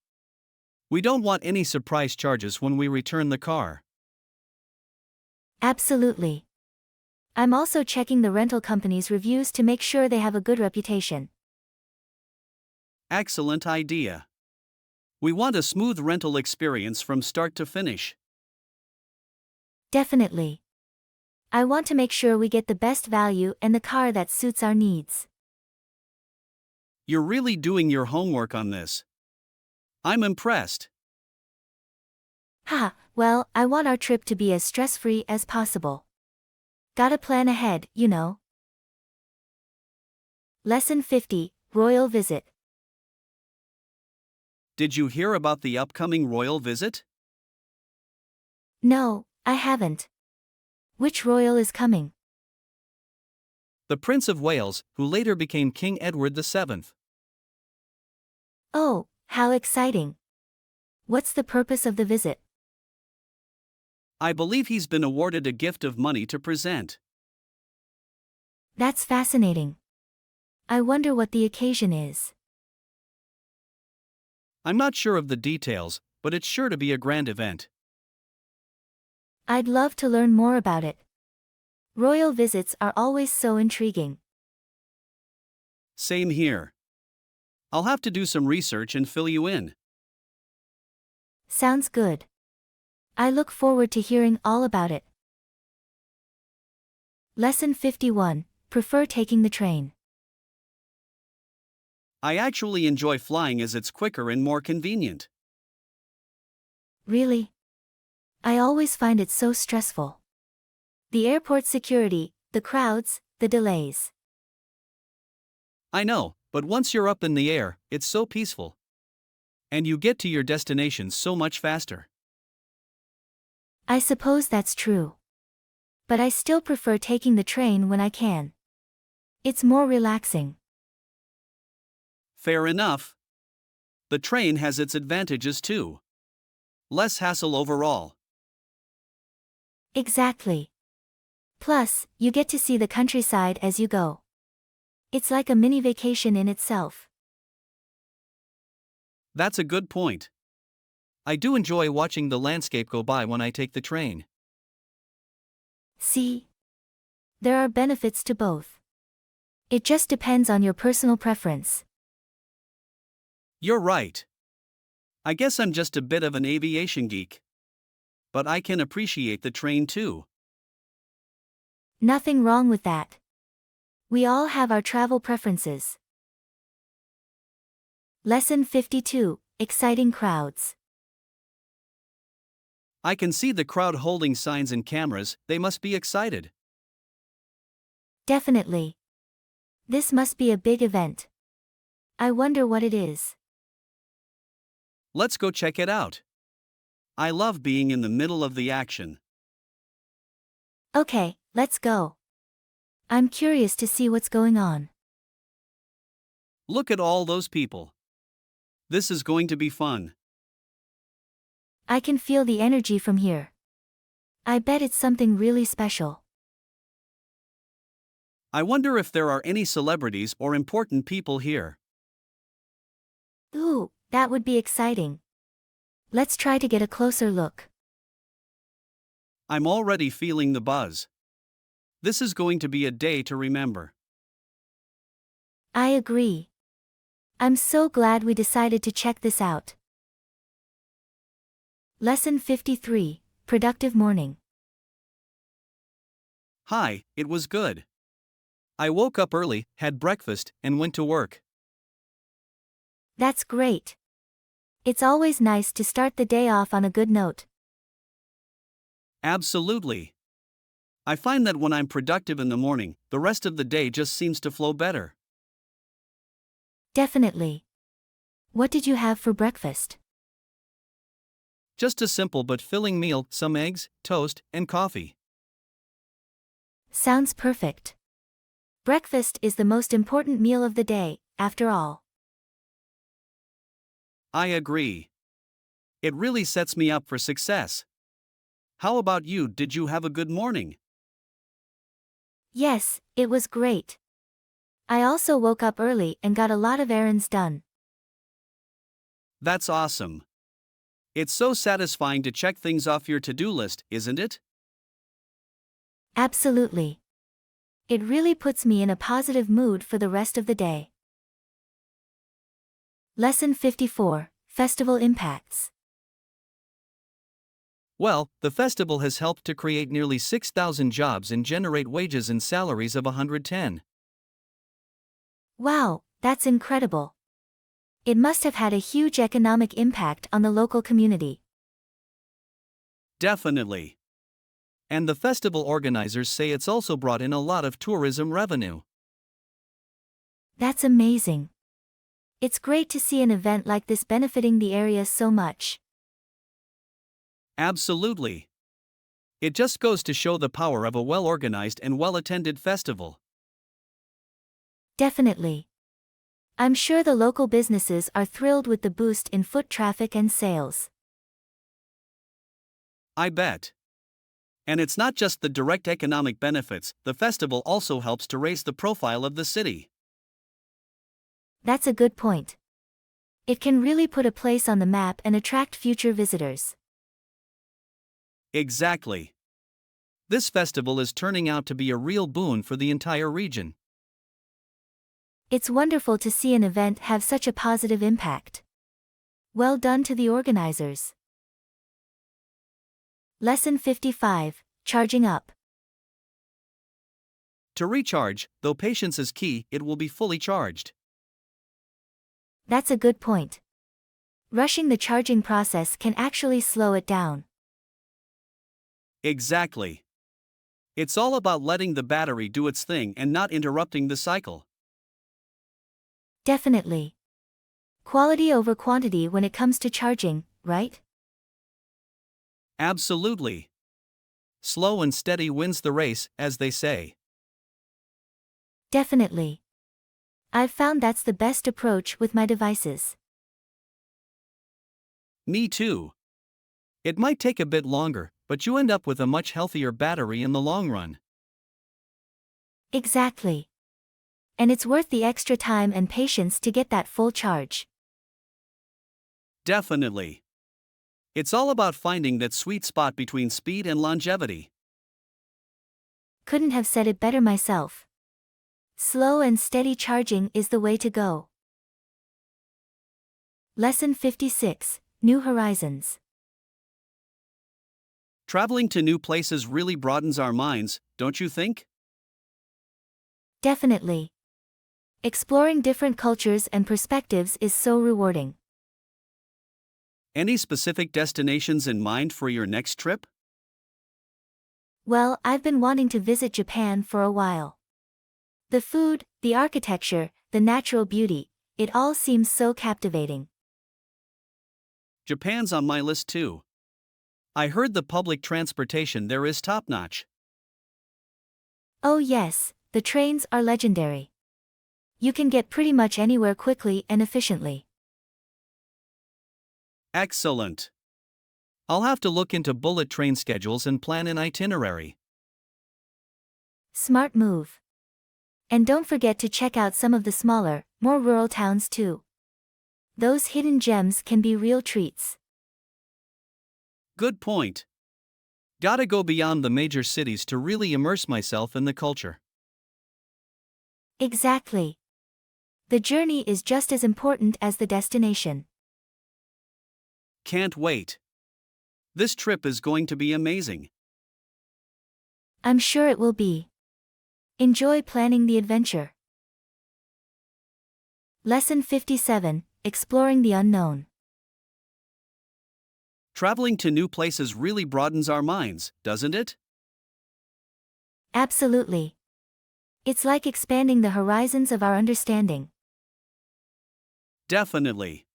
We don't want any surprise charges when we return the car. Absolutely. I'm also checking the rental company's reviews to make sure they have a good reputation. Excellent idea. We want a smooth rental experience from start to finish. Definitely. I want to make sure we get the best value and the car that suits our needs. You're really doing your homework on this. I'm impressed. Haha, well, I want our trip to be as stress-free as possible. Gotta plan ahead, you know. Lesson 50, Royal Visit. Did you hear about the upcoming royal visit? No, I haven't. Which royal is coming? The Prince of Wales, who later became King Edward VII. Oh, how exciting. What's the purpose of the visit? I believe he's been awarded a gift of money to present. That's fascinating. I wonder what the occasion is. I'm not sure of the details, but it's sure to be a grand event. I'd love to learn more about it. Royal visits are always so intriguing. Same here. I'll have to do some research and fill you in. Sounds good. I look forward to hearing all about it. Lesson 51, Prefer taking the train. I actually enjoy flying as it's quicker and more convenient. Really? I always find it so stressful. The airport security, the crowds, the delays. I know, but once you're up in the air, it's so peaceful. And you get to your destination so much faster. I suppose that's true. But I still prefer taking the train when I can. It's more relaxing. Fair enough. The train has its advantages too. Less hassle overall. Exactly. Plus, you get to see the countryside as you go. It's like a mini vacation in itself. That's a good point. I do enjoy watching the landscape go by when I take the train. See? There are benefits to both. It just depends on your personal preference. You're right. I guess I'm just a bit of an aviation geek. But I can appreciate the train too. Nothing wrong with that. We all have our travel preferences. Lesson 52, Exciting Crowds. I can see the crowd holding signs and cameras, they must be excited. Definitely. This must be a big event. I wonder what it is. Let's go check it out. I love being in the middle of the action. Okay, let's go. I'm curious to see what's going on. Look at all those people. This is going to be fun. I can feel the energy from here. I bet it's something really special. I wonder if there are any celebrities or important people here. Ooh, that would be exciting. Let's try to get a closer look. I'm already feeling the buzz. This is going to be a day to remember. I agree. I'm so glad we decided to check this out. Lesson 53, Productive Morning. Hi, it was good. I woke up early, had breakfast, and went to work. That's great. It's always nice to start the day off on a good note. Absolutely. I find that when I'm productive in the morning, the rest of the day just seems to flow better. Definitely. What did you have for breakfast? Just a simple but filling meal, some eggs, toast, and coffee. Sounds perfect. Breakfast is the most important meal of the day, after all. I agree. It really sets me up for success. How about you? Did you have a good morning? Yes, it was great. I also woke up early and got a lot of errands done. That's awesome. It's so satisfying to check things off your to-do list, isn't it? Absolutely. It really puts me in a positive mood for the rest of the day. Lesson 54, Festival Impacts. Well, the festival has helped to create nearly 6,000 jobs and generate wages and salaries of 110. Wow, that's incredible. It must have had a huge economic impact on the local community. Definitely. And the festival organizers say it's also brought in a lot of tourism revenue. That's amazing. It's great to see an event like this benefiting the area so much. Absolutely. It just goes to show the power of a well-organized and well-attended festival. Definitely. I'm sure the local businesses are thrilled with the boost in foot traffic and sales. I bet. And it's not just the direct economic benefits, the festival also helps to raise the profile of the city. That's a good point. It can really put a place on the map and attract future visitors. Exactly. This festival is turning out to be a real boon for the entire region. It's wonderful to see an event have such a positive impact. Well done to the organizers. Lesson 55, Charging Up. To recharge, though patience is key, it will be fully charged. That's a good point. Rushing the charging process can actually slow it down. Exactly. It's all about letting the battery do its thing and not interrupting the cycle. Definitely. Quality over quantity when it comes to charging, right? Absolutely. Slow and steady wins the race, as they say. Definitely. I've found that's the best approach with my devices. Me too. It might take a bit longer, but you end up with a much healthier battery in the long run. Exactly. And it's worth the extra time and patience to get that full charge. Definitely. It's all about finding that sweet spot between speed and longevity. Couldn't have said it better myself. Slow and steady charging is the way to go. Lesson 56, New Horizons. Traveling to new places really broadens our minds, don't you think? Definitely. Exploring different cultures and perspectives is so rewarding. Any specific destinations in mind for your next trip? Well, I've been wanting to visit Japan for a while. The food, the architecture, the natural beauty, it all seems so captivating. Japan's on my list too. I heard the public transportation there is top-notch. Oh yes, the trains are legendary. You can get pretty much anywhere quickly and efficiently. Excellent. I'll have to look into bullet train schedules and plan an itinerary. Smart move. And don't forget to check out some of the smaller, more rural towns too. Those hidden gems can be real treats. Good point. Gotta go beyond the major cities to really immerse myself in the culture. Exactly. The journey is just as important as the destination. Can't wait. This trip is going to be amazing. I'm sure it will be. Enjoy planning the adventure. Lesson 57, Exploring the Unknown. Traveling to new places really broadens our minds, doesn't it? Absolutely. It's like expanding the horizons of our understanding. Definitely.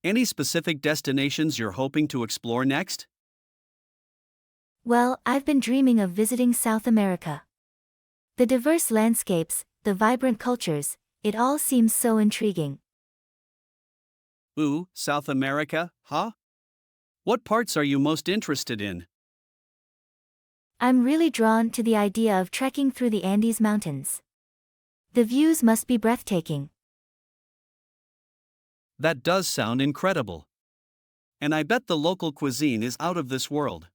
Any specific destinations you're hoping to explore next? Well, I've been dreaming of visiting South America. The diverse landscapes, the vibrant cultures, it all seems so intriguing. Ooh, South America, huh? What parts are you most interested in? I'm really drawn to the idea of trekking through the Andes Mountains. The views must be breathtaking. That does sound incredible. And I bet the local cuisine is out of this world.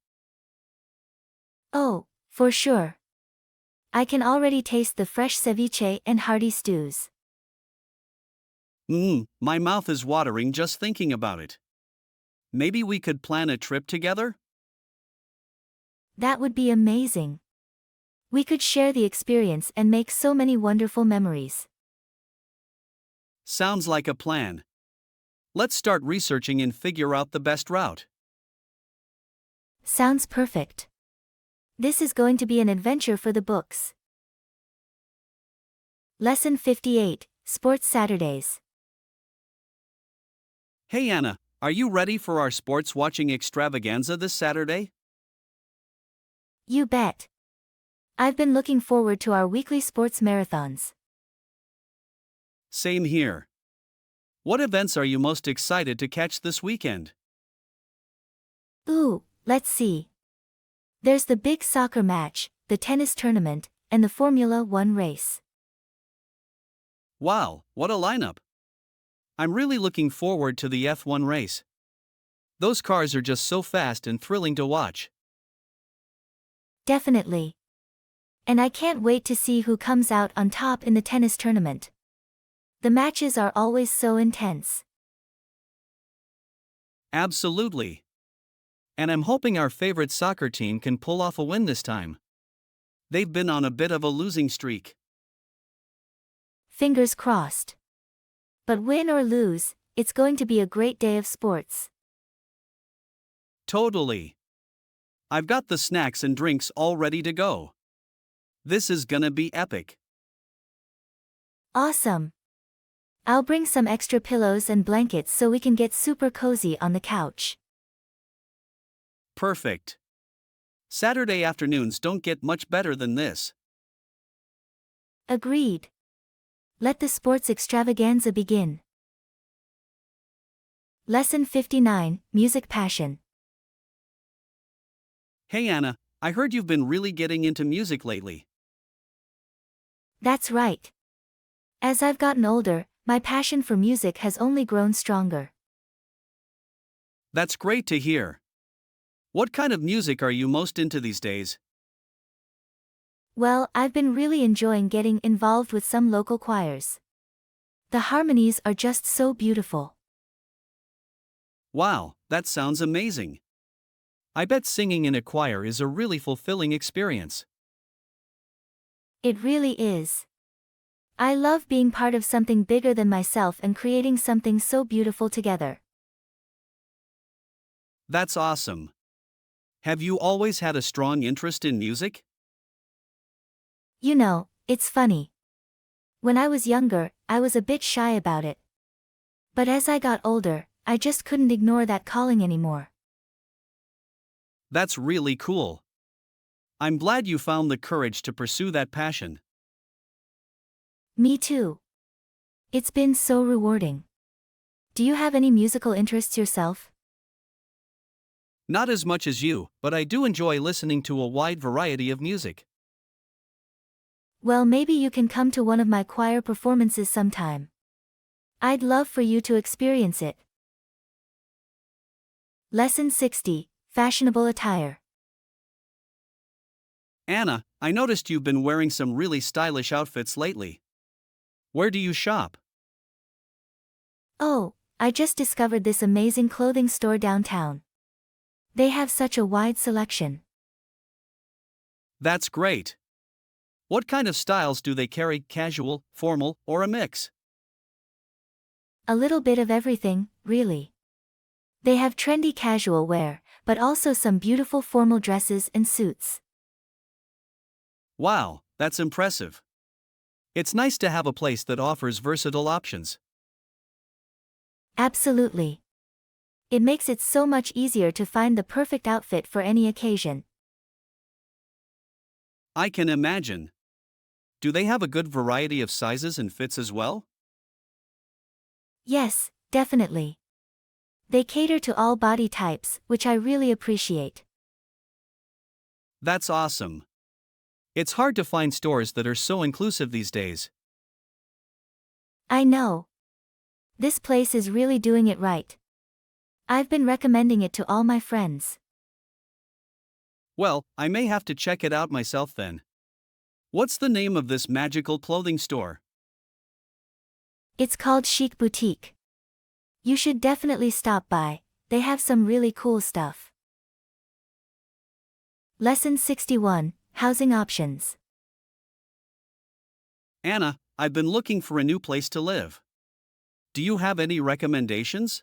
Oh, for sure. I can already taste the fresh ceviche and hearty stews. My mouth is watering just thinking about it. Maybe we could plan a trip together? That would be amazing. We could share the experience and make so many wonderful memories. Sounds like a plan. Let's start researching and figure out the best route. Sounds perfect. This is going to be an adventure for the books. Lesson 58, Sports Saturdays. Hey Anna, are you ready for our sports watching extravaganza this Saturday? You bet. I've been looking forward to our weekly sports marathons. Same here. What events are you most excited to catch this weekend? Ooh, let's see. There's the big soccer match, the tennis tournament, and the Formula One race. Wow, what a lineup! I'm really looking forward to the F1 race. Those cars are just so fast and thrilling to watch. Definitely. And I can't wait to see who comes out on top in the tennis tournament. The matches are always so intense. Absolutely. And I'm hoping our favorite soccer team can pull off a win this time. They've been on a bit of a losing streak. Fingers crossed. But win or lose, it's going to be a great day of sports. Totally. I've got the snacks and drinks all ready to go. This is gonna be epic. Awesome. I'll bring some extra pillows and blankets so we can get super cozy on the couch. Perfect. Saturday afternoons don't get much better than this. Agreed. Let the sports extravaganza begin. Lesson 59, Music Passion. Hey Anna, I heard you've been really getting into music lately. That's right. As I've gotten older, my passion for music has only grown stronger. That's great to hear. What kind of music are you most into these days? Well, I've been really enjoying getting involved with some local choirs. The harmonies are just so beautiful. Wow, that sounds amazing. I bet singing in a choir is a really fulfilling experience. It really is. I love being part of something bigger than myself and creating something so beautiful together. That's awesome. Have you always had a strong interest in music? You know, it's funny. When I was younger, I was a bit shy about it. But as I got older, I just couldn't ignore that calling anymore. That's really cool. I'm glad you found the courage to pursue that passion. Me too. It's been so rewarding. Do you have any musical interests yourself? Not as much as you, but I do enjoy listening to a wide variety of music. Well, maybe you can come to one of my choir performances sometime. I'd love for you to experience it. Lesson 60, Fashionable Attire. Anna, I noticed you've been wearing some really stylish outfits lately. Where do you shop? Oh, I just discovered this amazing clothing store downtown. They have such a wide selection. That's great. What kind of styles do they carry, casual, formal, or a mix? A little bit of everything, really. They have trendy casual wear, but also some beautiful formal dresses and suits. Wow, that's impressive. It's nice to have a place that offers versatile options. Absolutely. It makes it so much easier to find the perfect outfit for any occasion. I can imagine. Do they have a good variety of sizes and fits as well? Yes, definitely. They cater to all body types, which I really appreciate. That's awesome. It's hard to find stores that are so inclusive these days. I know. This place is really doing it right. I've been recommending it to all my friends. Well, I may have to check it out myself then. What's the name of this magical clothing store? It's called Chic Boutique. You should definitely stop by, they have some really cool stuff. Lesson 61, Housing Options. Anna, I've been looking for a new place to live. Do you have any recommendations?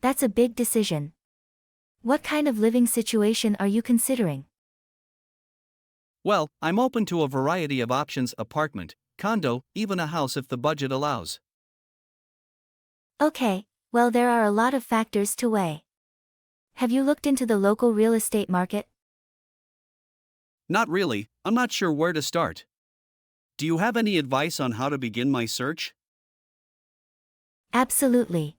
That's a big decision. What kind of living situation are you considering? Well, I'm open to a variety of options: apartment, condo, even a house if the budget allows. Okay, well, there are a lot of factors to weigh. Have you looked into the local real estate market? Not really, I'm not sure where to start. Do you have any advice on how to begin my search? Absolutely.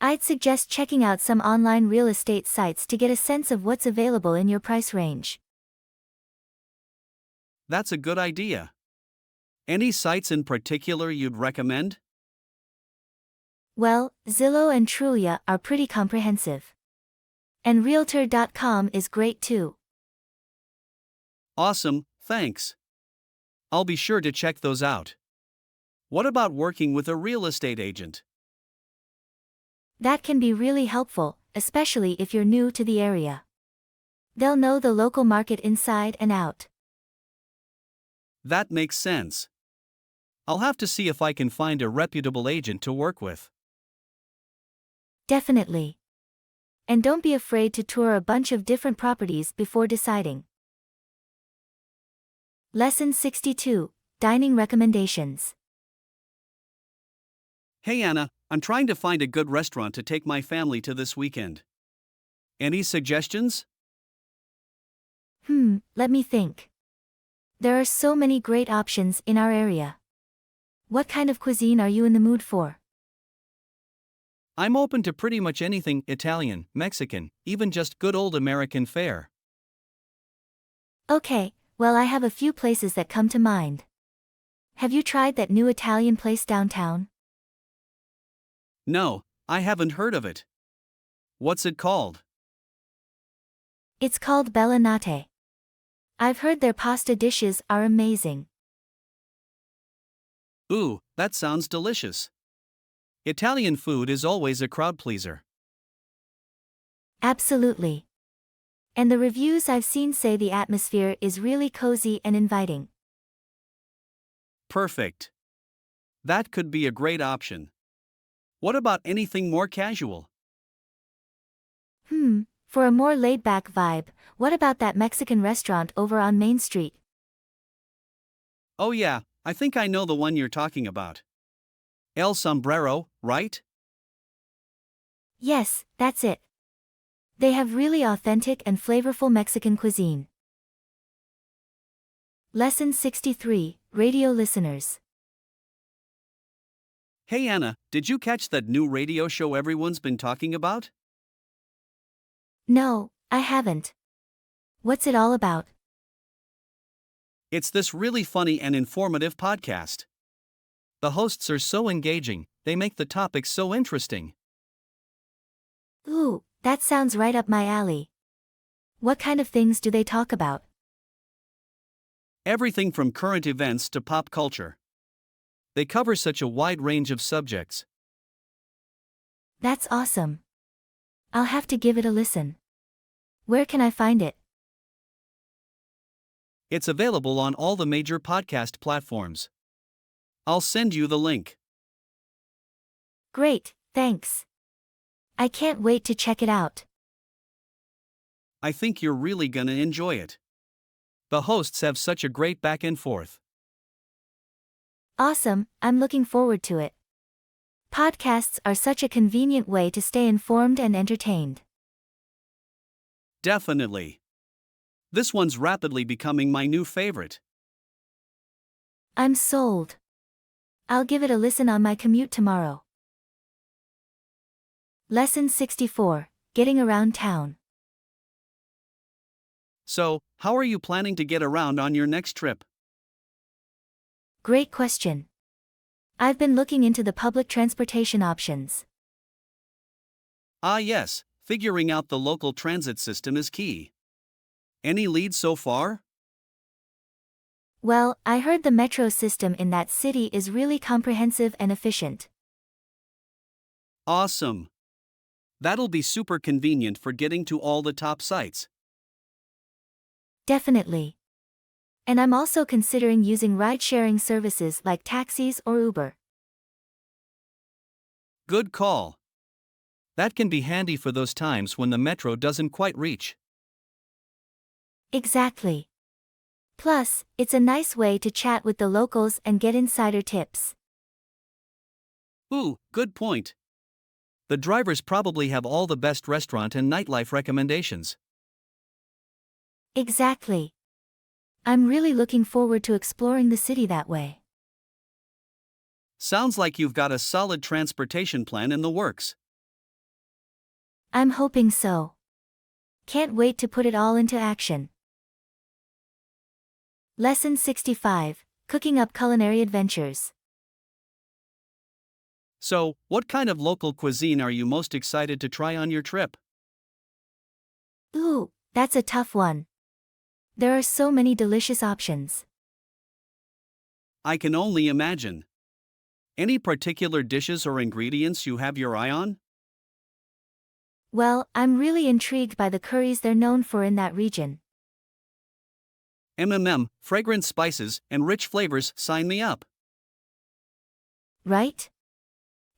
I'd suggest checking out some online real estate sites to get a sense of what's available in your price range. That's a good idea. Any sites in particular you'd recommend? Well, Zillow and Trulia are pretty comprehensive. And Realtor.com is great too. Awesome, thanks. I'll be sure to check those out. What about working with a real estate agent? That can be really helpful, especially if you're new to the area. They'll know the local market inside and out. That makes sense. I'll have to see if I can find a reputable agent to work with. Definitely. And don't be afraid to tour a bunch of different properties before deciding. Lesson 62, Dining Recommendations. Hey Anna, I'm trying to find a good restaurant to take my family to this weekend. Any suggestions? Let me think. There are so many great options in our area. What kind of cuisine are you in the mood for? I'm open to pretty much anything: Italian, Mexican, even just good old American fare. Okay, Well, I have a few places that come to mind. Have you tried that new Italian place downtown? No, I haven't heard of it. What's it called? It's called Bella Nate. I've heard their pasta dishes are amazing. Ooh, that sounds delicious. Italian food is always a crowd pleaser. Absolutely. And the reviews I've seen say the atmosphere is really cozy and inviting. Perfect. That could be a great option. What about anything more casual? For a more laid-back vibe, what about that Mexican restaurant over on Main Street? Oh yeah, I think I know the one you're talking about. El Sombrero, right? Yes, that's it. They have really authentic and flavorful Mexican cuisine. Lesson 63, Radio Listeners. Hey Anna, did you catch that new radio show everyone's been talking about? No, I haven't. What's it all about? It's this really funny and informative podcast. The hosts are so engaging, they make the topics so interesting. Ooh, that sounds right up my alley. What kind of things do they talk about? Everything from current events to pop culture. They cover such a wide range of subjects. That's awesome. I'll have to give it a listen. Where can I find it? It's available on all the major podcast platforms. I'll send you the link. Great, thanks. I can't wait to check it out. I think you're really gonna enjoy it. The hosts have such a great back and forth. Awesome, I'm looking forward to it. Podcasts are such a convenient way to stay informed and entertained. Definitely. This one's rapidly becoming my new favorite. I'm sold. I'll give it a listen on my commute tomorrow. Lesson 64, Getting Around Town. So, how are you planning to get around on your next trip? Great question. I've been looking into the public transportation options. Ah yes, figuring out the local transit system is key. Any leads so far? Well, I heard the metro system in that city is really comprehensive and efficient. Awesome. That'll be super convenient for getting to all the top sites. Definitely. And I'm also considering using ride-sharing services like taxis or Uber. Good call. That can be handy for those times when the metro doesn't quite reach. Exactly. Plus, it's a nice way to chat with the locals and get insider tips. Ooh, good point. The drivers probably have all the best restaurant and nightlife recommendations. Exactly. I'm really looking forward to exploring the city that way. Sounds like you've got a solid transportation plan in the works. I'm hoping so. Can't wait to put it all into action. Lesson 65, Cooking Up Culinary Adventures. So, what kind of local cuisine are you most excited to try on your trip? Ooh, that's a tough one. There are so many delicious options. I can only imagine. Any particular dishes or ingredients you have your eye on? Well, I'm really intrigued by the curries they're known for in that region. Fragrant spices and rich flavors sign me up. Right?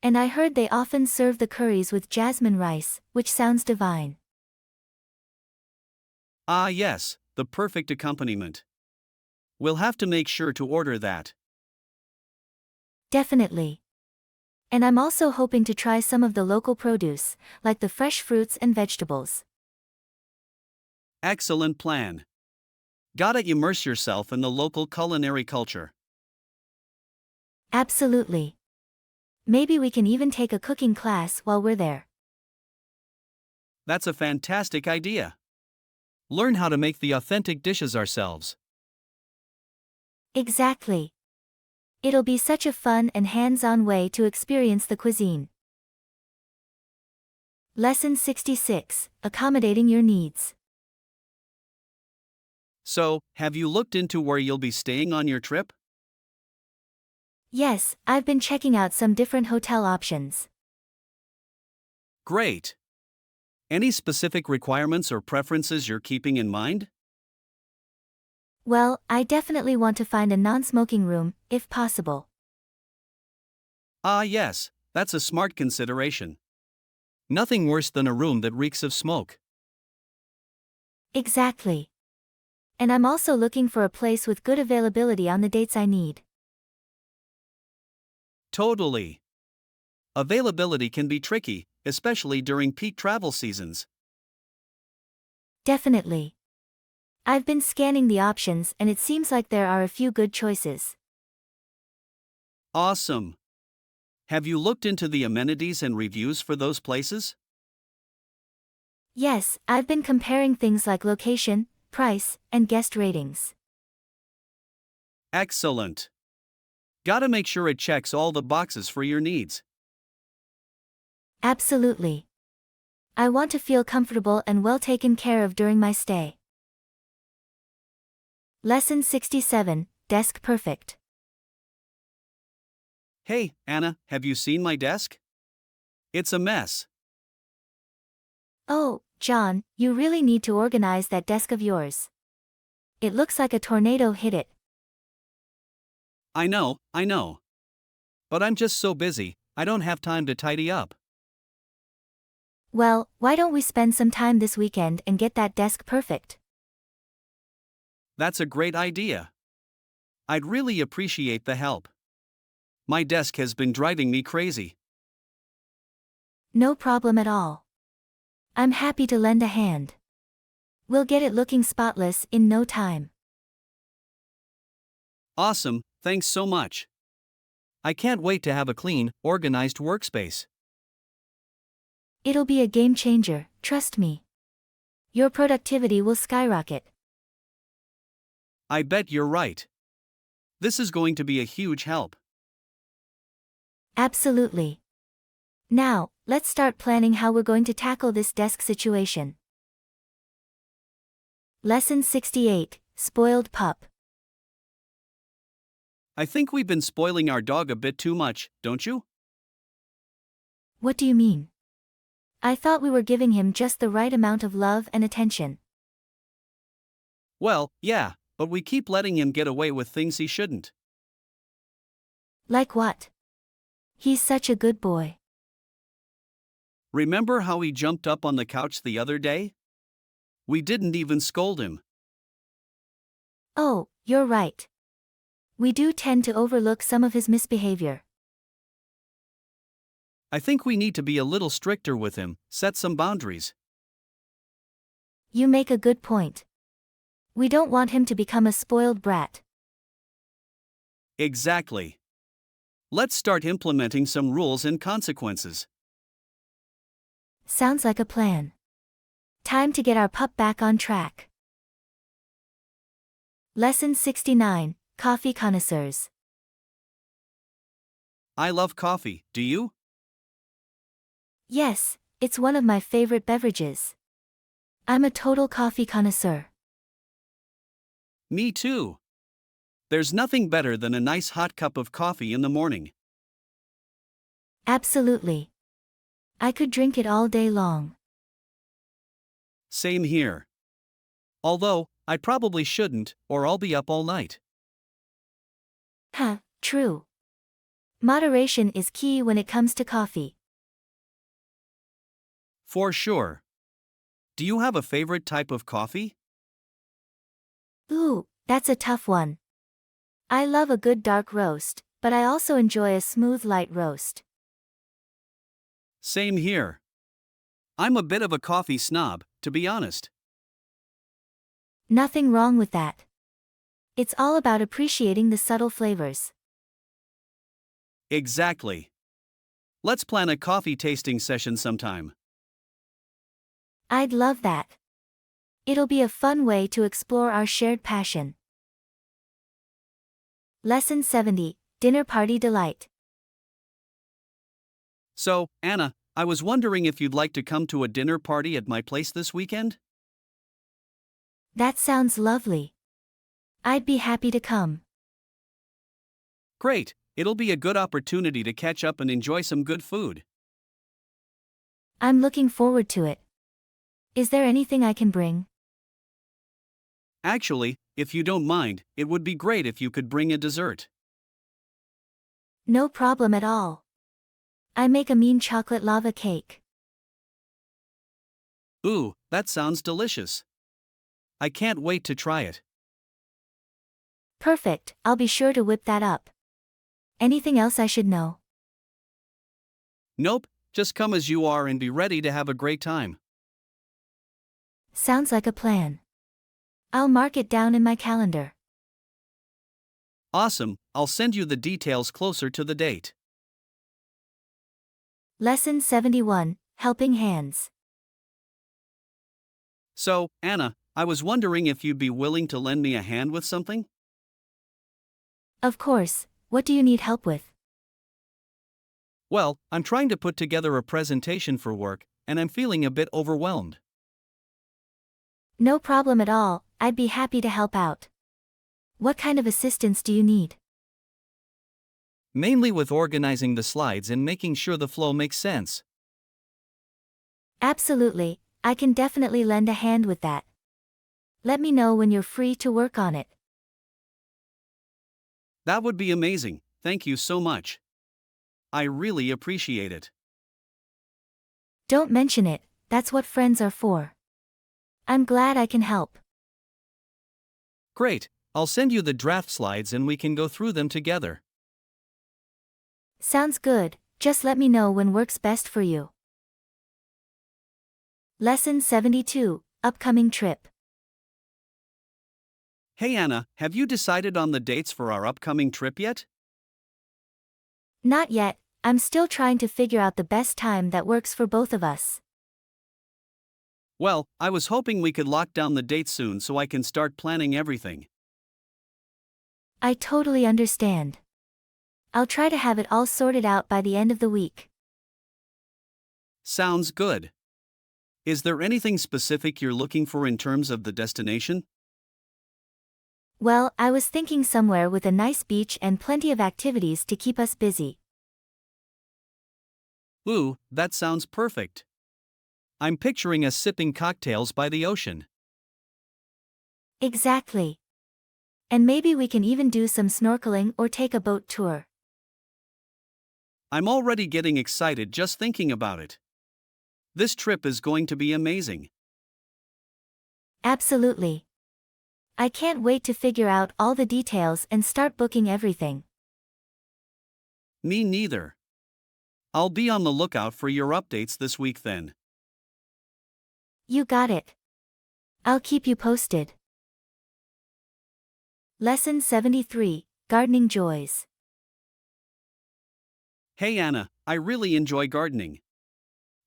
And I heard they often serve the curries with jasmine rice, which sounds divine. Ah yes, the perfect accompaniment. We'll have to make sure to order that. Definitely. And I'm also hoping to try some of the local produce, like the fresh fruits and vegetables. Excellent plan. Gotta immerse yourself in the local culinary culture. Absolutely. Maybe we can even take a cooking class while we're there. That's a fantastic idea. Learn how to make the authentic dishes ourselves. Exactly. It'll be such a fun and hands-on way to experience the cuisine. Lesson 66, Accommodating Your Needs. So, have you looked into where you'll be staying on your trip? Yes, I've been checking out some different hotel options. Great. Any specific requirements or preferences you're keeping in mind? Well, I definitely want to find a non-smoking room, if possible. Ah, yes, that's a smart consideration. Nothing worse than a room that reeks of smoke. Exactly. And I'm also looking for a place with good availability on the dates I need. Totally. Availability can be tricky, especially during peak travel seasons. Definitely. I've been scanning the options and it seems like there are a few good choices. Awesome. Have you looked into the amenities and reviews for those places? Yes, I've been comparing things like location, price, and guest ratings. Excellent. Gotta make sure it checks all the boxes for your needs. Absolutely. I want to feel comfortable and well taken care of during my stay. Lesson 67, Desk Perfect. Hey, Anna, have you seen my desk? It's a mess. Oh, John, you really need to organize that desk of yours. It looks like a tornado hit it. I know. But I'm just so busy, I don't have time to tidy up. Well, why don't we spend some time this weekend and get that desk perfect? That's a great idea. I'd really appreciate the help. My desk has been driving me crazy. No problem at all. I'm happy to lend a hand. We'll get it looking spotless in no time. Awesome, thanks so much. I can't wait to have a clean, organized workspace. It'll be a game changer, trust me. Your productivity will skyrocket. I bet you're right. This is going to be a huge help. Absolutely. Now, let's start planning how we're going to tackle this desk situation. Lesson 68, Spoiled Pup. I think we've been spoiling our dog a bit too much, don't you? What do you mean? I thought we were giving him just the right amount of love and attention. Well, yeah, but we keep letting him get away with things he shouldn't. Like what? He's such a good boy. Remember how he jumped up on the couch the other day? We didn't even scold him. Oh, you're right. We do tend to overlook some of his misbehavior. I think we need to be a little stricter with him, set some boundaries. You make a good point. We don't want him to become a spoiled brat. Exactly. Let's start implementing some rules and consequences. Sounds like a plan. Time to get our pup back on track. Lesson 69, Coffee Connoisseurs. I love coffee, do you? Yes, it's one of my favorite beverages. I'm a total coffee connoisseur. Me too. There's nothing better than a nice hot cup of coffee in the morning. Absolutely. I could drink it all day long. Same here. Although, I probably shouldn't, or I'll be up all night. True. Moderation is key when it comes to coffee. For sure. Do you have a favorite type of coffee? Ooh, that's a tough one. I love a good dark roast, but I also enjoy a smooth light roast. Same here. I'm a bit of a coffee snob, to be honest. Nothing wrong with that. It's all about appreciating the subtle flavors. Exactly. Let's plan a coffee tasting session sometime. I'd love that. It'll be a fun way to explore our shared passion. Lesson 70, Dinner Party Delight. So, Anna, I was wondering if you'd like to come to a dinner party at my place this weekend? That sounds lovely. I'd be happy to come. Great, it'll be a good opportunity to catch up and enjoy some good food. I'm looking forward to it. Is there anything I can bring? Actually, if you don't mind, it would be great if you could bring a dessert. No problem at all. I make a mean chocolate lava cake. Ooh, that sounds delicious. I can't wait to try it. Perfect, I'll be sure to whip that up. Anything else I should know? Nope, just come as you are and be ready to have a great time. Sounds like a plan. I'll mark it down in my calendar. Awesome, I'll send you the details closer to the date. Lesson 71, Helping Hands. So, Anna, I was wondering if you'd be willing to lend me a hand with something? Of course, what do you need help with? Well, I'm trying to put together a presentation for work, and I'm feeling a bit overwhelmed. No problem at all, I'd be happy to help out. What kind of assistance do you need? Mainly with organizing the slides and making sure the flow makes sense. Absolutely, I can definitely lend a hand with that. Let me know when you're free to work on it. That would be amazing, thank you so much. I really appreciate it. Don't mention it, that's what friends are for. I'm glad I can help. Great, I'll send you the draft slides and we can go through them together. Sounds good, just let me know when works best for you. Lesson 72, Upcoming Trip. Hey Anna, have you decided on the dates for our upcoming trip yet? Not yet, I'm still trying to figure out the best time that works for both of us. Well, I was hoping we could lock down the date soon so I can start planning everything. I totally understand. I'll try to have it all sorted out by the end of the week. Sounds good. Is there anything specific you're looking for in terms of the destination? Well, I was thinking somewhere with a nice beach and plenty of activities to keep us busy. Ooh, that sounds perfect. I'm picturing us sipping cocktails by the ocean. Exactly. And maybe we can even do some snorkeling or take a boat tour. I'm already getting excited just thinking about it. This trip is going to be amazing. Absolutely. I can't wait to figure out all the details and start booking everything. Me neither. I'll be on the lookout for your updates this week then. You got it. I'll keep you posted. Lesson 73, Gardening Joys. Hey Anna, I really enjoy gardening.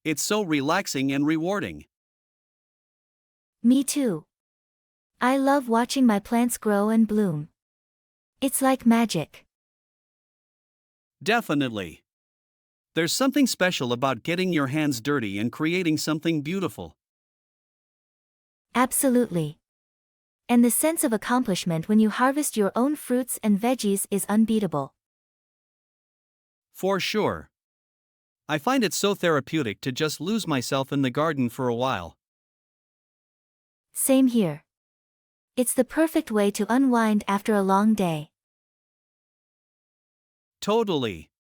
It's so relaxing and rewarding. Me too. I love watching my plants grow and bloom. It's like magic. Definitely. There's something special about getting your hands dirty and creating something beautiful. Absolutely. And the sense of accomplishment when you harvest your own fruits and veggies is unbeatable. For sure. I find it so therapeutic to just lose myself in the garden for a while. Same here. It's the perfect way to unwind after a long day. Totally.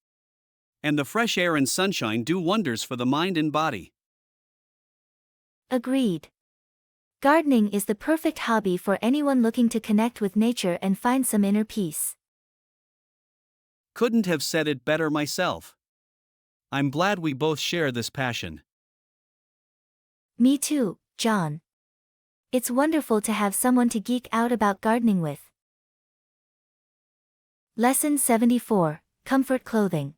And the fresh air and sunshine do wonders for the mind and body. Agreed. Gardening is the perfect hobby for anyone looking to connect with nature and find some inner peace. Couldn't have said it better myself. I'm glad we both share this passion. Me too, John. It's wonderful to have someone to geek out about gardening with. Lesson 74, Comfort Clothing.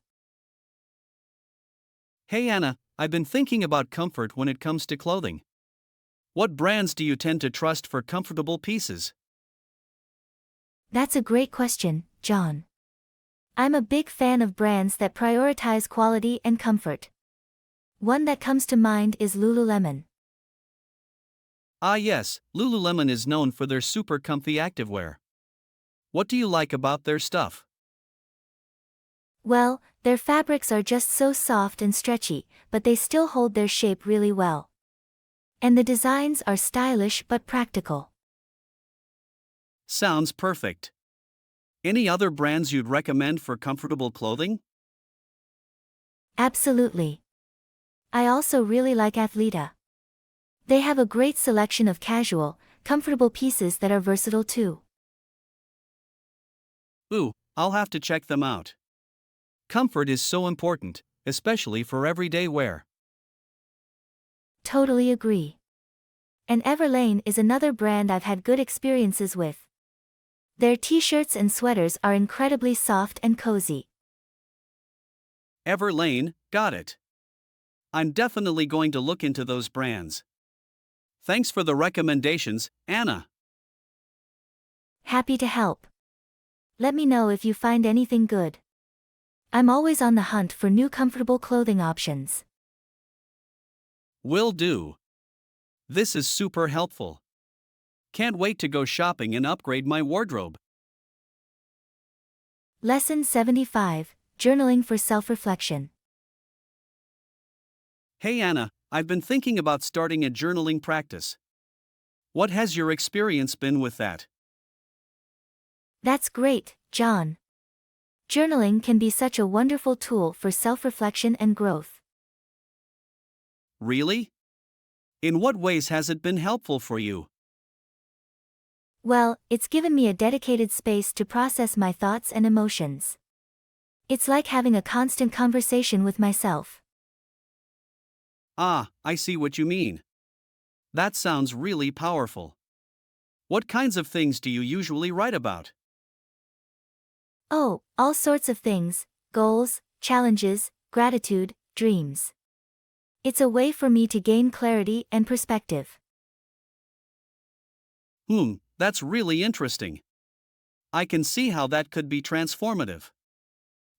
Hey Anna, I've been thinking about comfort when it comes to clothing. What brands do you tend to trust for comfortable pieces? That's a great question, John. I'm a big fan of brands that prioritize quality and comfort. One that comes to mind is Lululemon. Ah, yes, Lululemon is known for their super comfy activewear. What do you like about their stuff? Well, their fabrics are just so soft and stretchy, but they still hold their shape really well. And the designs are stylish but practical. Sounds perfect. Any other brands you'd recommend for comfortable clothing? Absolutely. I also really like Athleta. They have a great selection of casual, comfortable pieces that are versatile too. Ooh, I'll have to check them out. Comfort is so important, especially for everyday wear. Totally agree. And Everlane is another brand I've had good experiences with. Their t-shirts and sweaters are incredibly soft and cozy. Everlane, got it. I'm definitely going to look into those brands. Thanks for the recommendations, Anna. Happy to help. Let me know if you find anything good. I'm always on the hunt for new comfortable clothing options. Will do. This is super helpful. Can't wait to go shopping and upgrade my wardrobe. Lesson 75, Journaling for Self-Reflection. Hey Anna, I've been thinking about starting a journaling practice. What has your experience been with that? That's great, John. Journaling can be such a wonderful tool for self-reflection and growth. Really? In what ways has it been helpful for you? Well, it's given me a dedicated space to process my thoughts and emotions. It's like having a constant conversation with myself. Ah, I see what you mean. That sounds really powerful. What kinds of things do you usually write about? Oh, all sorts of things: goals, challenges, gratitude, dreams. It's a way for me to gain clarity and perspective. That's really interesting. I can see how that could be transformative.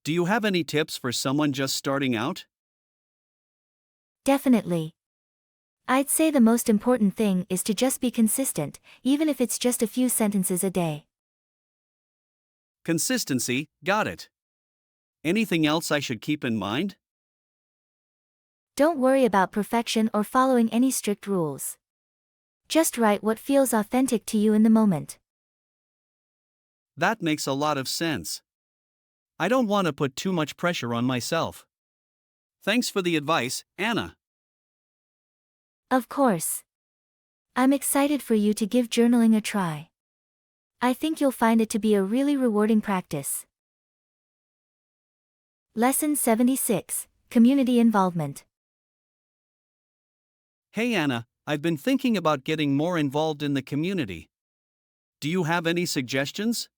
Do you have any tips for someone just starting out? Definitely. I'd say the most important thing is to just be consistent, even if it's just a few sentences a day. Consistency, got it. Anything else I should keep in mind? Don't worry about perfection or following any strict rules. Just write what feels authentic to you in the moment. That makes a lot of sense. I don't want to put too much pressure on myself. Thanks for the advice, Anna. Of course. I'm excited for you to give journaling a try. I think you'll find it to be a really rewarding practice. Lesson 76, Community Involvement. Hey Anna, I've been thinking about getting more involved in the community. Do you have any suggestions?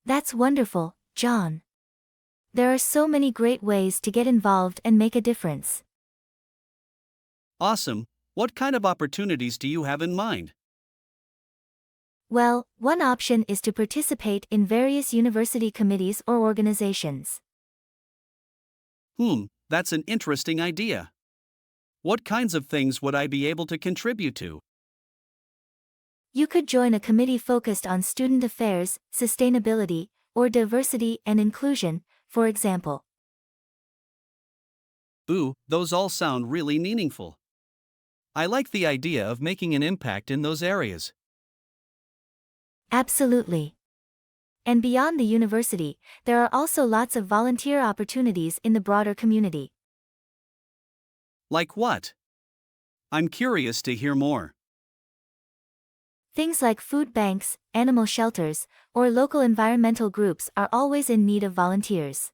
That's wonderful, John. There are so many great ways to get involved and make a difference. Awesome. What kind of opportunities do you have in mind? Well, one option is to participate in various university committees or organizations. That's an interesting idea. What kinds of things would I be able to contribute to? You could join a committee focused on student affairs, sustainability, or diversity and inclusion, for example. Ooh, those all sound really meaningful. I like the idea of making an impact in those areas. Absolutely. And beyond the university, there are also lots of volunteer opportunities in the broader community. Like what? I'm curious to hear more. Things like food banks, animal shelters, or local environmental groups are always in need of volunteers.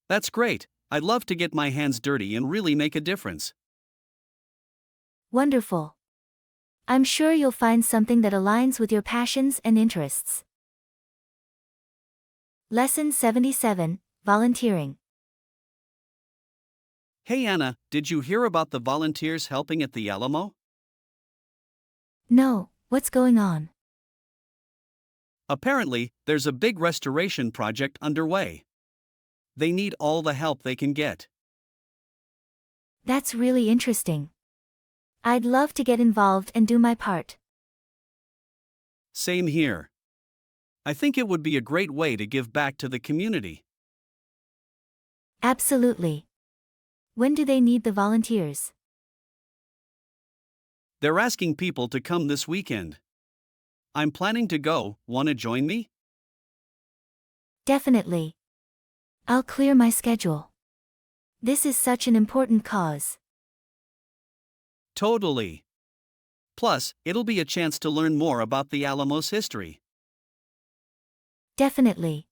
That's great. I'd love to get my hands dirty and really make a difference. Wonderful. I'm sure you'll find something that aligns with your passions and interests. Lesson 77, Volunteering. Hey Anna, did you hear about the volunteers helping at the Alamo? No, what's going on? Apparently, there's a big restoration project underway. They need all the help they can get. That's really interesting. I'd love to get involved and do my part. Same here. I think it would be a great way to give back to the community. Absolutely. When do they need the volunteers? They're asking people to come this weekend. I'm planning to go. Want to join me? Definitely. I'll clear my schedule. This is such an important cause. Totally. Plus, it'll be a chance to learn more about the Alamos history. Definitely.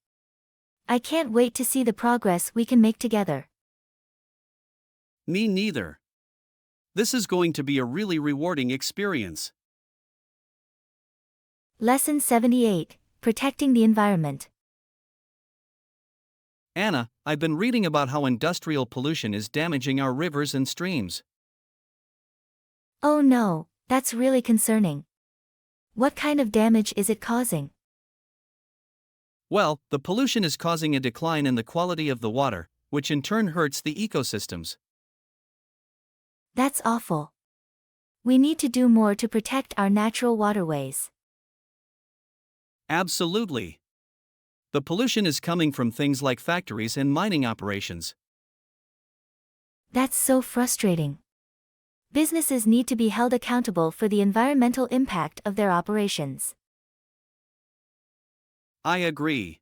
I can't wait to see the progress we can make together. Me neither. This is going to be a really rewarding experience. Lesson 78, Protecting the Environment. Anna, I've been reading about how industrial pollution is damaging our rivers and streams. Oh no, that's really concerning. What kind of damage is it causing? Well, the pollution is causing a decline in the quality of the water, which in turn hurts the ecosystems. That's awful. We need to do more to protect our natural waterways. Absolutely. The pollution is coming from things like factories and mining operations. That's so frustrating. Businesses need to be held accountable for the environmental impact of their operations. I agree.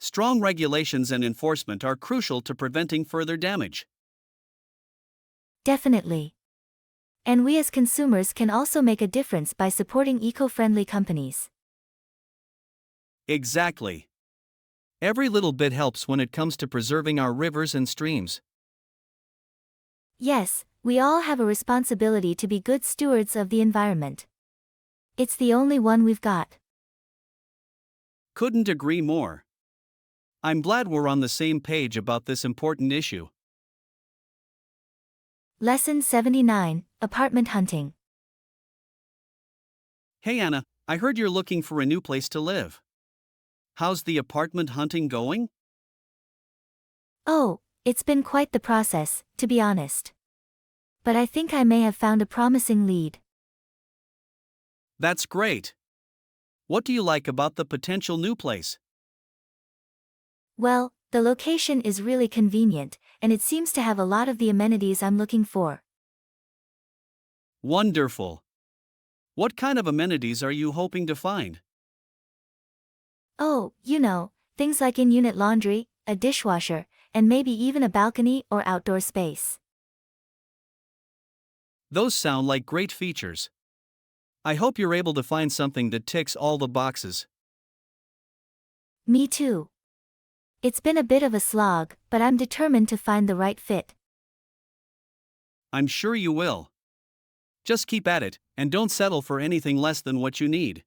Strong regulations and enforcement are crucial to preventing further damage. Definitely. And we as consumers can also make a difference by supporting eco-friendly companies. Exactly. Every little bit helps when it comes to preserving our rivers and streams. Yes, we all have a responsibility to be good stewards of the environment. It's the only one we've got. Couldn't agree more. I'm glad we're on the same page about this important issue. Lesson 79, Apartment Hunting. Hey Anna, I heard you're looking for a new place to live. How's the apartment hunting going? Oh, it's been quite the process, to be honest. But I think I may have found a promising lead. That's great. What do you like about the potential new place? Well, the location is really convenient, and it seems to have a lot of the amenities I'm looking for. Wonderful. What kind of amenities are you hoping to find? Oh, things like in-unit laundry, a dishwasher, and maybe even a balcony or outdoor space. Those sound like great features. I hope you're able to find something that ticks all the boxes. Me too. It's been a bit of a slog, but I'm determined to find the right fit. I'm sure you will. Just keep at it, and don't settle for anything less than what you need.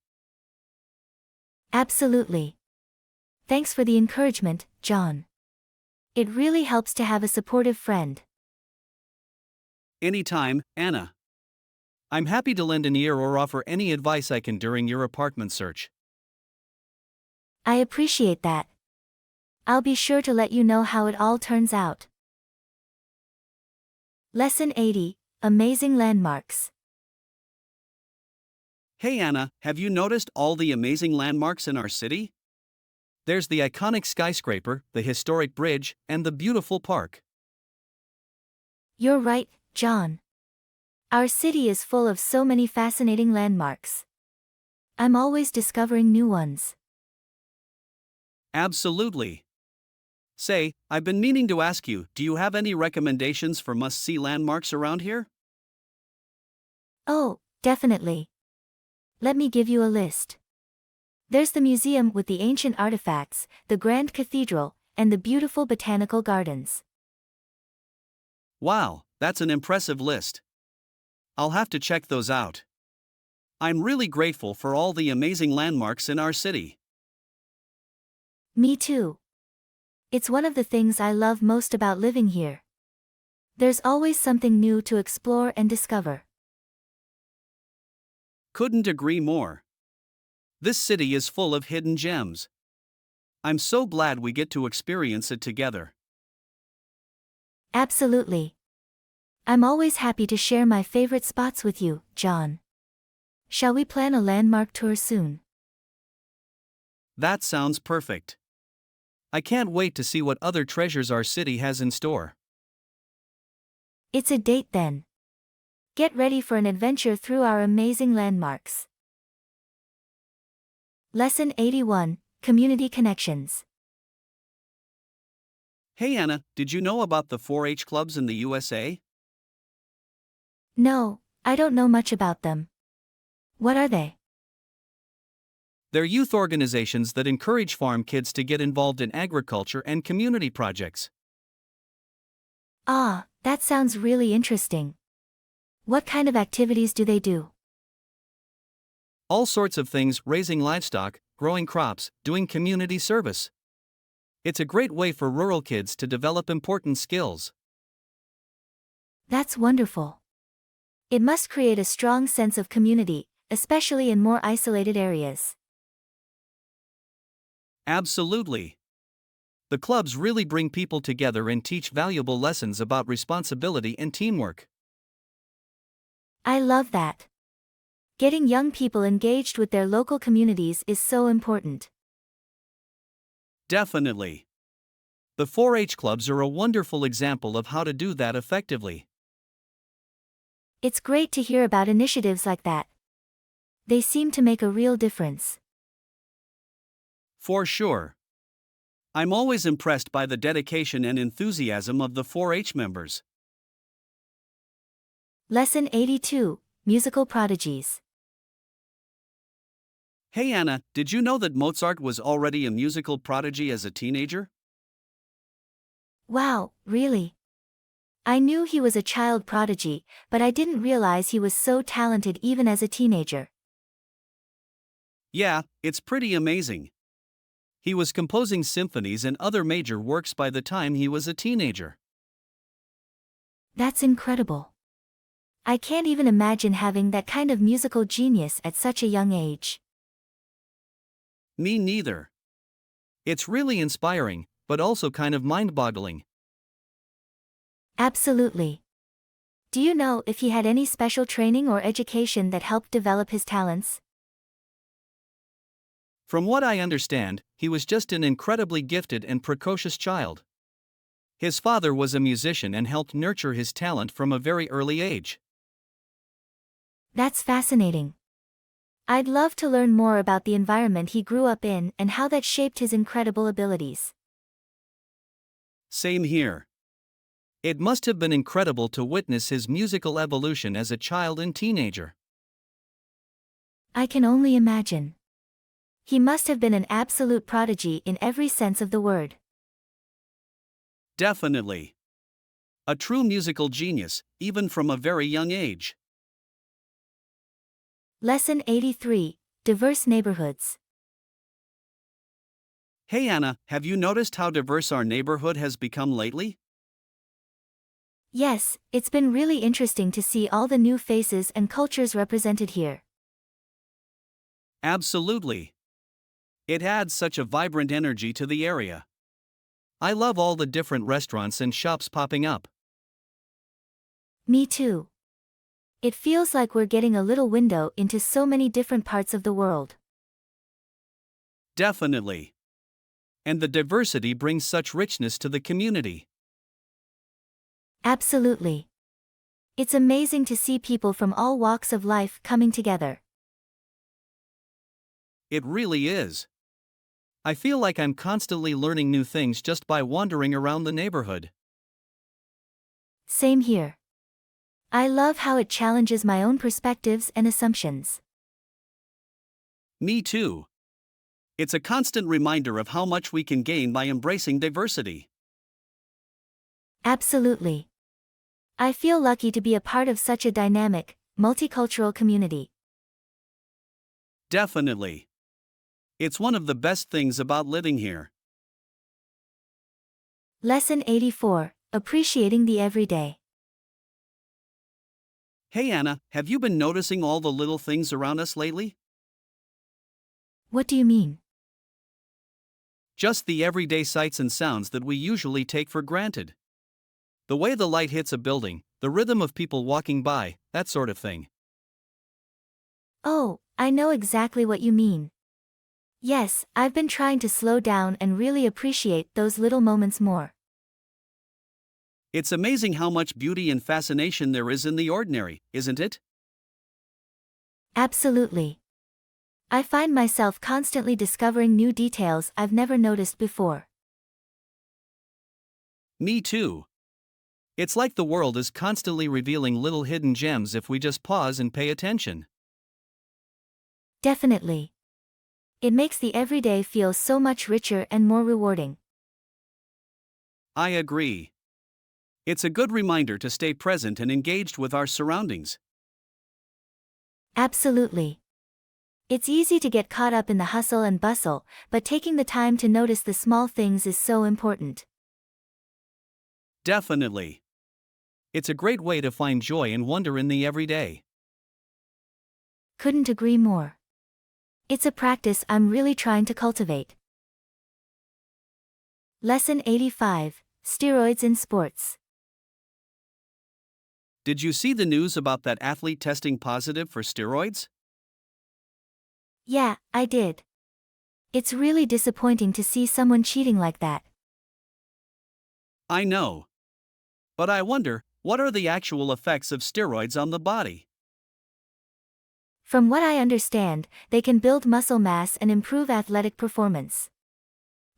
Absolutely. Thanks for the encouragement, John. It really helps to have a supportive friend. Anytime, Anna. I'm happy to lend an ear or offer any advice I can during your apartment search. I appreciate that. I'll be sure to let you know how it all turns out. Lesson 80, Amazing Landmarks. Hey Anna, have you noticed all the amazing landmarks in our city? There's the iconic skyscraper, the historic bridge, and the beautiful park. You're right, John. Our city is full of so many fascinating landmarks. I'm always discovering new ones. Absolutely. Say, I've been meaning to ask you, do you have any recommendations for must-see landmarks around here? Oh, definitely. Let me give you a list. There's the museum with the ancient artifacts, the Grand Cathedral, and the beautiful botanical gardens. Wow, that's an impressive list. I'll have to check those out. I'm really grateful for all the amazing landmarks in our city. Me too. It's one of the things I love most about living here. There's always something new to explore and discover. Couldn't agree more. This city is full of hidden gems. I'm so glad we get to experience it together. Absolutely. I'm always happy to share my favorite spots with you, John. Shall we plan a landmark tour soon? That sounds perfect. I can't wait to see what other treasures our city has in store. It's a date then. Get ready for an adventure through our amazing landmarks. Lesson 81, Community Connections. Hey Anna, did you know about the 4-H clubs in the USA? No, I don't know much about them. What are they? They're youth organizations that encourage farm kids to get involved in agriculture and community projects. Ah, that sounds really interesting. What kind of activities do they do? All sorts of things: raising livestock, growing crops, doing community service. It's a great way for rural kids to develop important skills. That's wonderful. It must create a strong sense of community, especially in more isolated areas. Absolutely. The clubs really bring people together and teach valuable lessons about responsibility and teamwork. I love that. Getting young people engaged with their local communities is so important. Definitely. The 4-H clubs are a wonderful example of how to do that effectively. It's great to hear about initiatives like that. They seem to make a real difference. For sure. I'm always impressed by the dedication and enthusiasm of the 4-H members. Lesson 82, Musical Prodigies. Hey Anna, did you know that Mozart was already a musical prodigy as a teenager? Wow, really? I knew he was a child prodigy, but I didn't realize he was so talented even as a teenager. Yeah, it's pretty amazing. He was composing symphonies and other major works by the time he was a teenager. That's incredible. I can't even imagine having that kind of musical genius at such a young age. Me neither. It's really inspiring, but also kind of mind-boggling. Absolutely. Do you know if he had any special training or education that helped develop his talents? From what I understand, he was just an incredibly gifted and precocious child. His father was a musician and helped nurture his talent from a very early age. That's fascinating. I'd love to learn more about the environment he grew up in and how that shaped his incredible abilities. Same here. It must have been incredible to witness his musical evolution as a child and teenager. I can only imagine. He must have been an absolute prodigy in every sense of the word. Definitely. A true musical genius, even from a very young age. Lesson 83, Diverse Neighborhoods. Hey Anna, have you noticed how diverse our neighborhood has become lately? Yes, it's been really interesting to see all the new faces and cultures represented here. Absolutely. It adds such a vibrant energy to the area. I love all the different restaurants and shops popping up. Me too. It feels like we're getting a little window into so many different parts of the world. Definitely. And the diversity brings such richness to the community. Absolutely. It's amazing to see people from all walks of life coming together. It really is. I feel like I'm constantly learning new things just by wandering around the neighborhood. Same here. I love how it challenges my own perspectives and assumptions. Me too. It's a constant reminder of how much we can gain by embracing diversity. Absolutely. I feel lucky to be a part of such a dynamic, multicultural community. Definitely. It's one of the best things about living here. Lesson 84, Appreciating the Everyday. Hey Anna, have you been noticing all the little things around us lately? What do you mean? Just the everyday sights and sounds that we usually take for granted. The way the light hits a building, the rhythm of people walking by, that sort of thing. Oh, I know exactly what you mean. Yes, I've been trying to slow down and really appreciate those little moments more. It's amazing how much beauty and fascination there is in the ordinary, isn't it? Absolutely. I find myself constantly discovering new details I've never noticed before. Me too. It's like the world is constantly revealing little hidden gems if we just pause and pay attention. Definitely. It makes the everyday feel so much richer and more rewarding. I agree. It's a good reminder to stay present and engaged with our surroundings. Absolutely. It's easy to get caught up in the hustle and bustle, but taking the time to notice the small things is so important. Definitely. It's a great way to find joy and wonder in the everyday. Couldn't agree more. It's a practice I'm really trying to cultivate. Lesson 85: Steroids in Sports. Did you see the news about that athlete testing positive for steroids? Yeah, I did. It's really disappointing to see someone cheating like that. I know. But I wonder, what are the actual effects of steroids on the body? From what I understand, they can build muscle mass and improve athletic performance.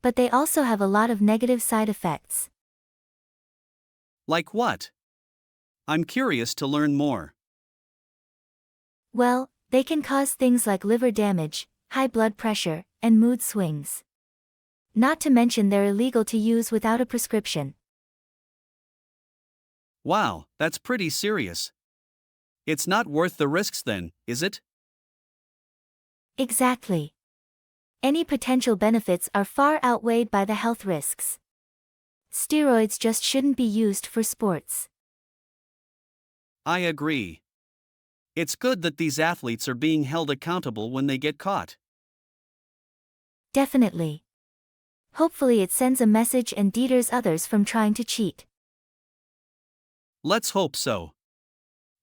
But they also have a lot of negative side effects. Like what? I'm curious to learn more. Well, they can cause things like liver damage, high blood pressure, and mood swings. Not to mention they're illegal to use without a prescription. Wow, that's pretty serious. It's not worth the risks then, is it? Exactly. Any potential benefits are far outweighed by the health risks. Steroids just shouldn't be used for sports. I agree. It's good that these athletes are being held accountable when they get caught. Definitely. Hopefully it sends a message and deters others from trying to cheat. Let's hope so.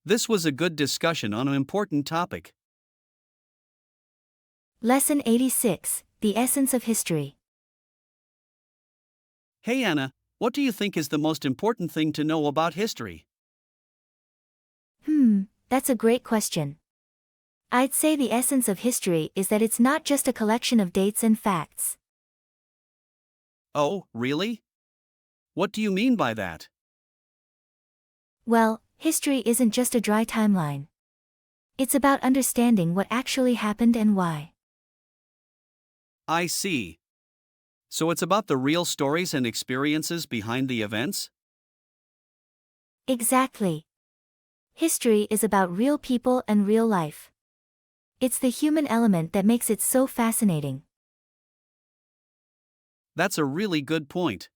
This was a good discussion on an important topic. Lesson 86: The Essence of History. Hey Anna, what do you think is the most important thing to know about history? That's a great question. I'd say the essence of history is that it's not just a collection of dates and facts. Oh, really? What do you mean by that? Well, history isn't just a dry timeline. It's about understanding what actually happened and why. I see. So it's about the real stories and experiences behind the events? Exactly. History is about real people and real life. It's the human element that makes it so fascinating. That's a really good point.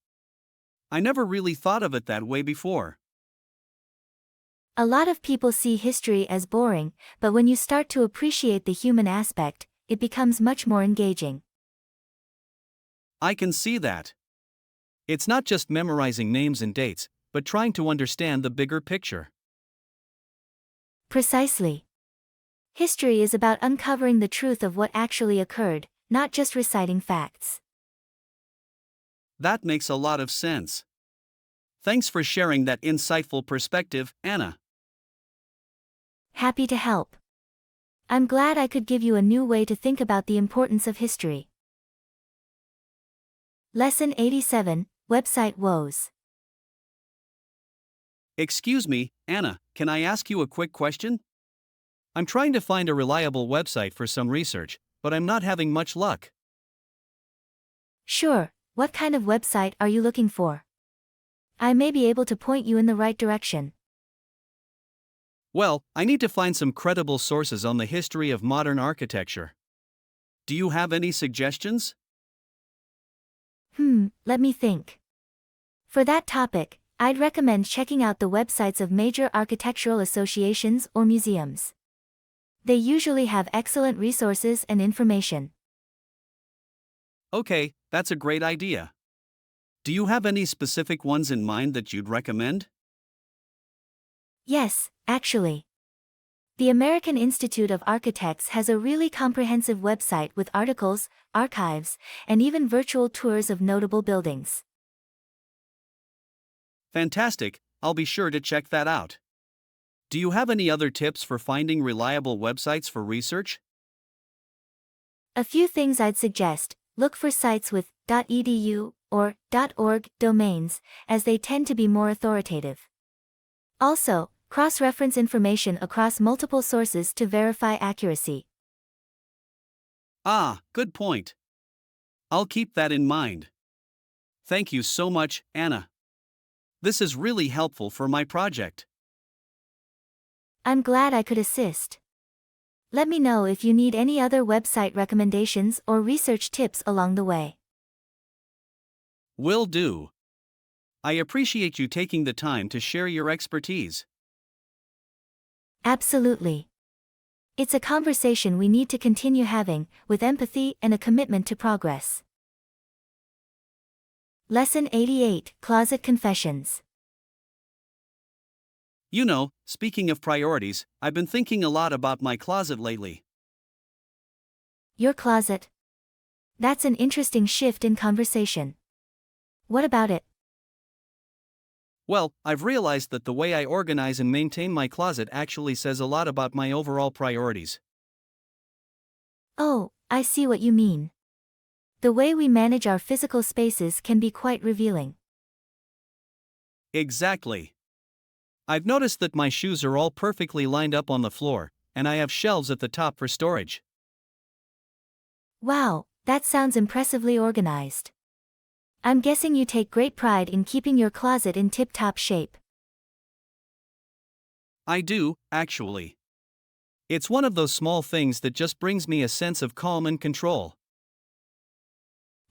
I never really thought of it that way before. A lot of people see history as boring, but when you start to appreciate the human aspect, it becomes much more engaging. I can see that. It's not just memorizing names and dates, but trying to understand the bigger picture. Precisely. History is about uncovering the truth of what actually occurred, not just reciting facts. That makes a lot of sense. Thanks for sharing that insightful perspective, Anna. Happy to help. I'm glad I could give you a new way to think about the importance of history. Lesson 87: Website Woes. Excuse me, Anna, can I ask you a quick question? I'm trying to find a reliable website for some research, but I'm not having much luck. Sure, what kind of website are you looking for? I may be able to point you in the right direction. Well, I need to find some credible sources on the history of modern architecture. Do you have any suggestions? Let me think. For that topic, I'd recommend checking out the websites of major architectural associations or museums. They usually have excellent resources and information. Okay, that's a great idea. Do you have any specific ones in mind that you'd recommend? Yes, actually. The American Institute of Architects has a really comprehensive website with articles, archives, and even virtual tours of notable buildings. Fantastic, I'll be sure to check that out. Do you have any other tips for finding reliable websites for research? A few things I'd suggest: look for sites with .edu or .org domains, as they tend to be more authoritative. Also, cross-reference information across multiple sources to verify accuracy. Ah, good point. I'll keep that in mind. Thank you so much, Anna. This is really helpful for my project. I'm glad I could assist. Let me know if you need any other website recommendations or research tips along the way. Will do. I appreciate you taking the time to share your expertise. Absolutely. It's a conversation we need to continue having, with empathy and a commitment to progress. Lesson 88: Closet Confessions. You know, speaking of priorities, I've been thinking a lot about my closet lately. Your closet. That's an interesting shift in conversation. What about it? Well, I've realized that the way I organize and maintain my closet actually says a lot about my overall priorities. Oh, I see what you mean. The way we manage our physical spaces can be quite revealing. Exactly. I've noticed that my shoes are all perfectly lined up on the floor, and I have shelves at the top for storage. Wow, that sounds impressively organized. I'm guessing you take great pride in keeping your closet in tip-top shape. I do, actually. It's one of those small things that just brings me a sense of calm and control.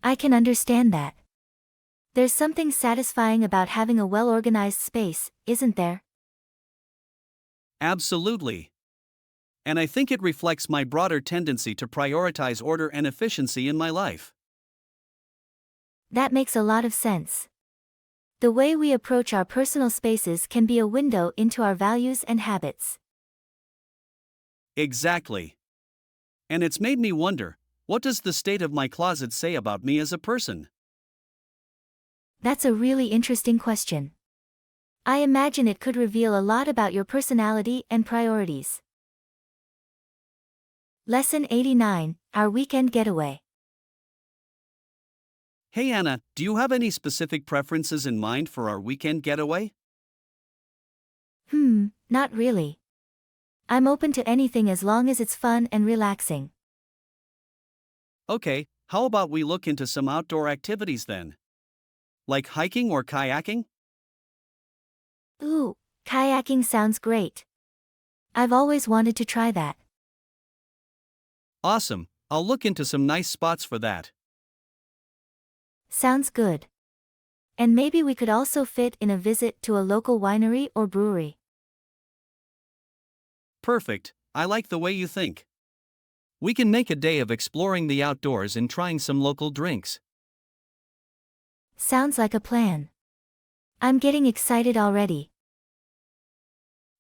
I can understand that. There's something satisfying about having a well-organized space, isn't there? Absolutely. And I think it reflects my broader tendency to prioritize order and efficiency in my life. That makes a lot of sense. The way we approach our personal spaces can be a window into our values and habits. Exactly. And it's made me wonder, what does the state of my closet say about me as a person? That's a really interesting question. I imagine it could reveal a lot about your personality and priorities. Lesson 89: Our Weekend Getaway. Hey Anna, do you have any specific preferences in mind for our weekend getaway? Not really. I'm open to anything as long as it's fun and relaxing. Okay, how about we look into some outdoor activities then? Like hiking or kayaking? Ooh, kayaking sounds great. I've always wanted to try that. Awesome, I'll look into some nice spots for that. Sounds good. And maybe we could also fit in a visit to a local winery or brewery. Perfect, I like the way you think. We can make a day of exploring the outdoors and trying some local drinks. Sounds like a plan. I'm getting excited already.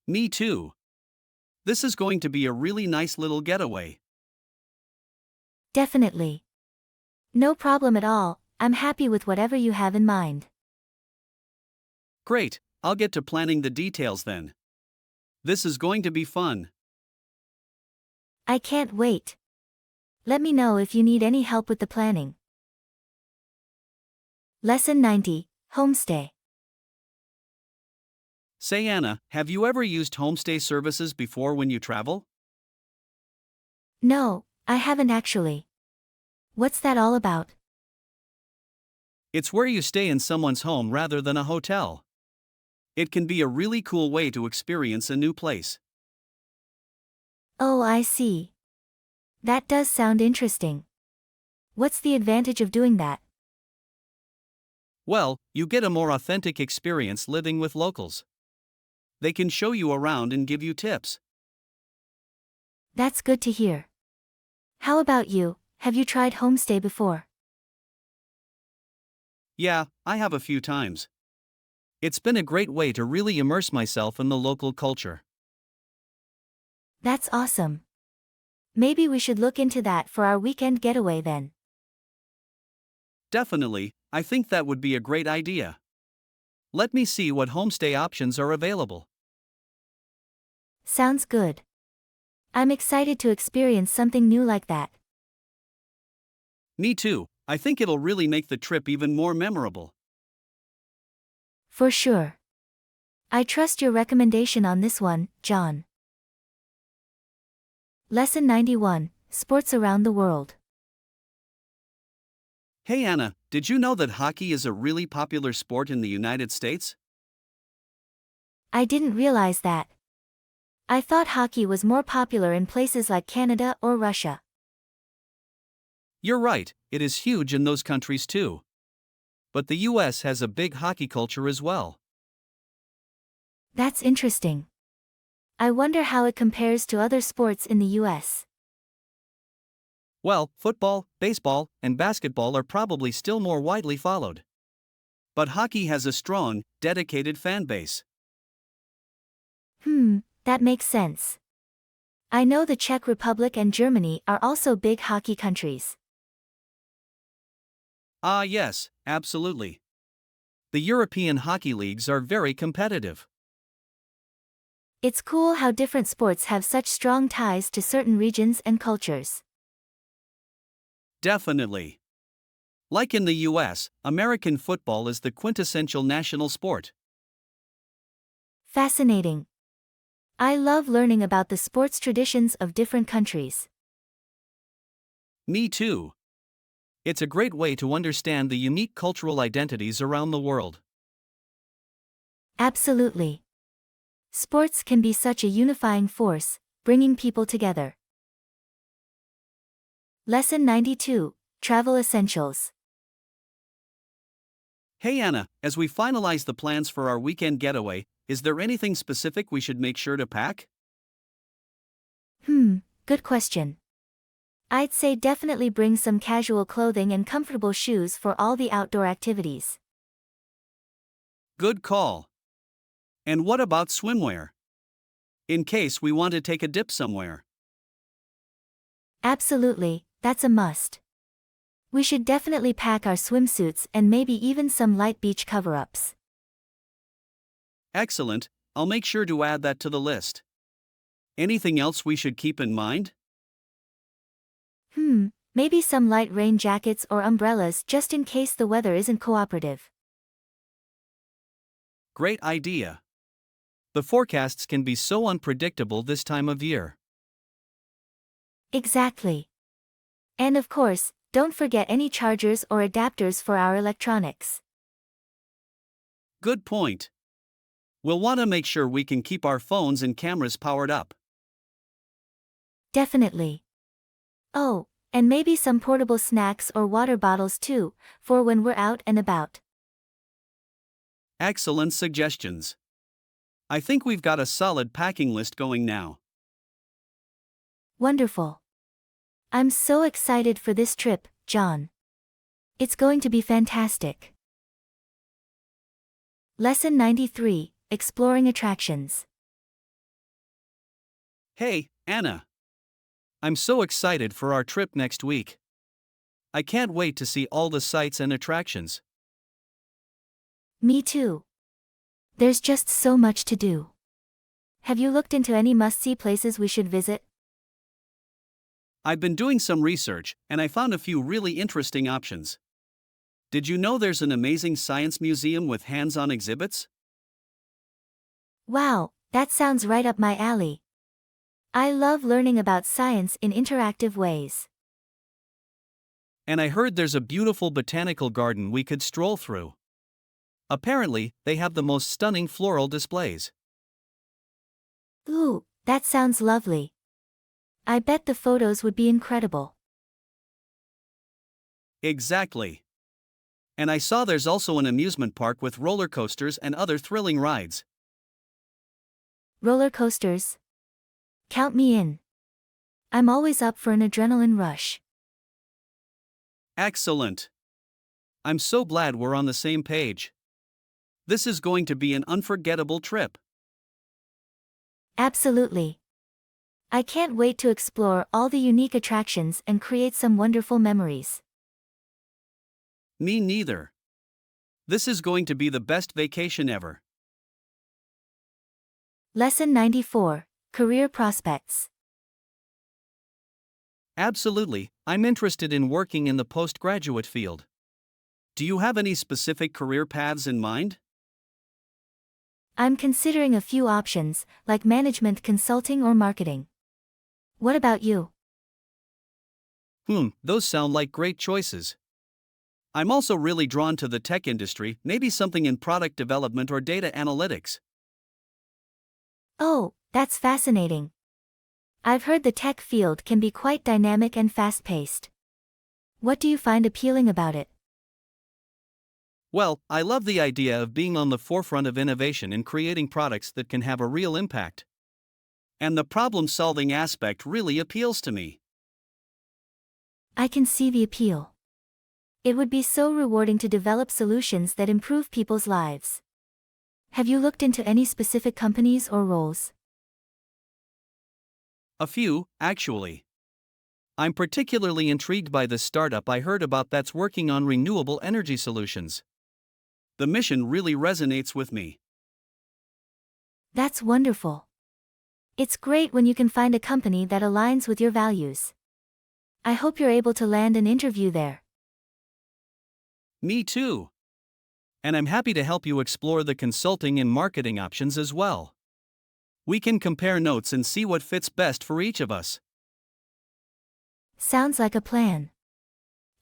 Me too. This is going to be a really nice little getaway. Definitely. No problem at all, I'm happy with whatever you have in mind. Great, I'll get to planning the details then. This is going to be fun. I can't wait. Let me know if you need any help with the planning. Lesson 90: Homestay. Say Anna, have you ever used homestay services before when you travel? No, I haven't actually. What's that all about? It's where you stay in someone's home rather than a hotel. It can be a really cool way to experience a new place. Oh, I see. That does sound interesting. What's the advantage of doing that? Well, you get a more authentic experience living with locals. They can show you around and give you tips. That's good to hear. How about you, have you tried homestay before? Yeah, I have a few times. It's been a great way to really immerse myself in the local culture. That's awesome. Maybe we should look into that for our weekend getaway then. Definitely, I think that would be a great idea. Let me see what homestay options are available. Sounds good. I'm excited to experience something new like that. Me too, I think it'll really make the trip even more memorable. For sure. I trust your recommendation on this one, John. Lesson 91, Sports Around the World. Hey Anna, did you know that hockey is a really popular sport in the United States? I didn't realize that. I thought hockey was more popular in places like Canada or Russia. You're right, it is huge in those countries too. But the US has a big hockey culture as well. That's interesting. I wonder how it compares to other sports in the US. Well, football, baseball, and basketball are probably still more widely followed. But hockey has a strong, dedicated fan base. That makes sense. I know the Czech Republic and Germany are also big hockey countries. Ah, yes, absolutely. The European hockey leagues are very competitive. It's cool how different sports have such strong ties to certain regions and cultures. Definitely. Like in the US, American football is the quintessential national sport. Fascinating. I love learning about the sports traditions of different countries. Me too. It's a great way to understand the unique cultural identities around the world. Absolutely. Sports can be such a unifying force, bringing people together. Lesson 92, Travel Essentials. Hey Anna, as we finalize the plans for our weekend getaway, is there anything specific we should make sure to pack? Good question. I'd say definitely bring some casual clothing and comfortable shoes for all the outdoor activities. Good call. And what about swimwear? In case we want to take a dip somewhere. Absolutely, that's a must. We should definitely pack our swimsuits and maybe even some light beach cover-ups. Excellent, I'll make sure to add that to the list. Anything else we should keep in mind? Maybe some light rain jackets or umbrellas just in case the weather isn't cooperative. Great idea. The forecasts can be so unpredictable this time of year. Exactly. And of course, don't forget any chargers or adapters for our electronics. Good point. We'll want to make sure we can keep our phones and cameras powered up. Definitely. Oh, and maybe some portable snacks or water bottles too, for when we're out and about. Excellent suggestions. I think we've got a solid packing list going now. Wonderful. I'm so excited for this trip, John. It's going to be fantastic. Lesson 93, Exploring Attractions. Hey, Anna. I'm so excited for our trip next week. I can't wait to see all the sights and attractions. Me too. There's just so much to do. Have you looked into any must-see places we should visit? I've been doing some research, and I found a few really interesting options. Did you know there's an amazing science museum with hands-on exhibits? Wow, that sounds right up my alley. I love learning about science in interactive ways. And I heard there's a beautiful botanical garden we could stroll through. Apparently, they have the most stunning floral displays. Ooh, that sounds lovely. I bet the photos would be incredible. Exactly. And I saw there's also an amusement park with roller coasters and other thrilling rides. Roller coasters? Count me in. I'm always up for an adrenaline rush. Excellent. I'm so glad we're on the same page. This is going to be an unforgettable trip. Absolutely. I can't wait to explore all the unique attractions and create some wonderful memories. Me neither. This is going to be the best vacation ever. Lesson 94, Career Prospects. Absolutely, I'm interested in working in the postgraduate field. Do you have any specific career paths in mind? I'm considering a few options, like management consulting or marketing. What about you? Those sound like great choices. I'm also really drawn to the tech industry, maybe something in product development or data analytics. Oh, that's fascinating. I've heard the tech field can be quite dynamic and fast-paced. What do you find appealing about it? Well, I love the idea of being on the forefront of innovation and creating products that can have a real impact. And the problem-solving aspect really appeals to me. I can see the appeal. It would be so rewarding to develop solutions that improve people's lives. Have you looked into any specific companies or roles? A few, actually. I'm particularly intrigued by the startup I heard about that's working on renewable energy solutions. The mission really resonates with me. That's wonderful. It's great when you can find a company that aligns with your values. I hope you're able to land an interview there. Me too. And I'm happy to help you explore the consulting and marketing options as well. We can compare notes and see what fits best for each of us. Sounds like a plan.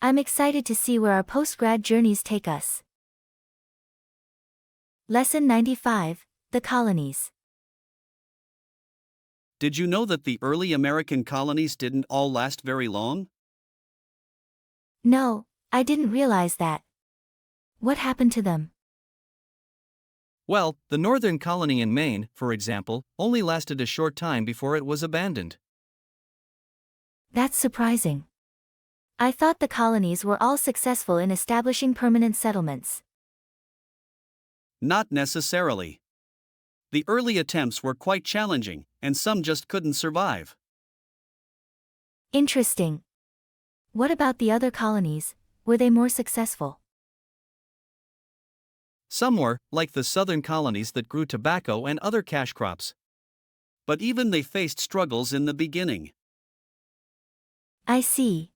I'm excited to see where our post-grad journeys take us. Lesson 95, The Colonies. Did you know that the early American colonies didn't all last very long? No, I didn't realize that. What happened to them? Well, the northern colony in Maine, for example, only lasted a short time before it was abandoned. That's surprising. I thought the colonies were all successful in establishing permanent settlements. Not necessarily. The early attempts were quite challenging, and some just couldn't survive. Interesting. What about the other colonies? Were they more successful? Some were, like the southern colonies that grew tobacco and other cash crops. But even they faced struggles in the beginning. I see.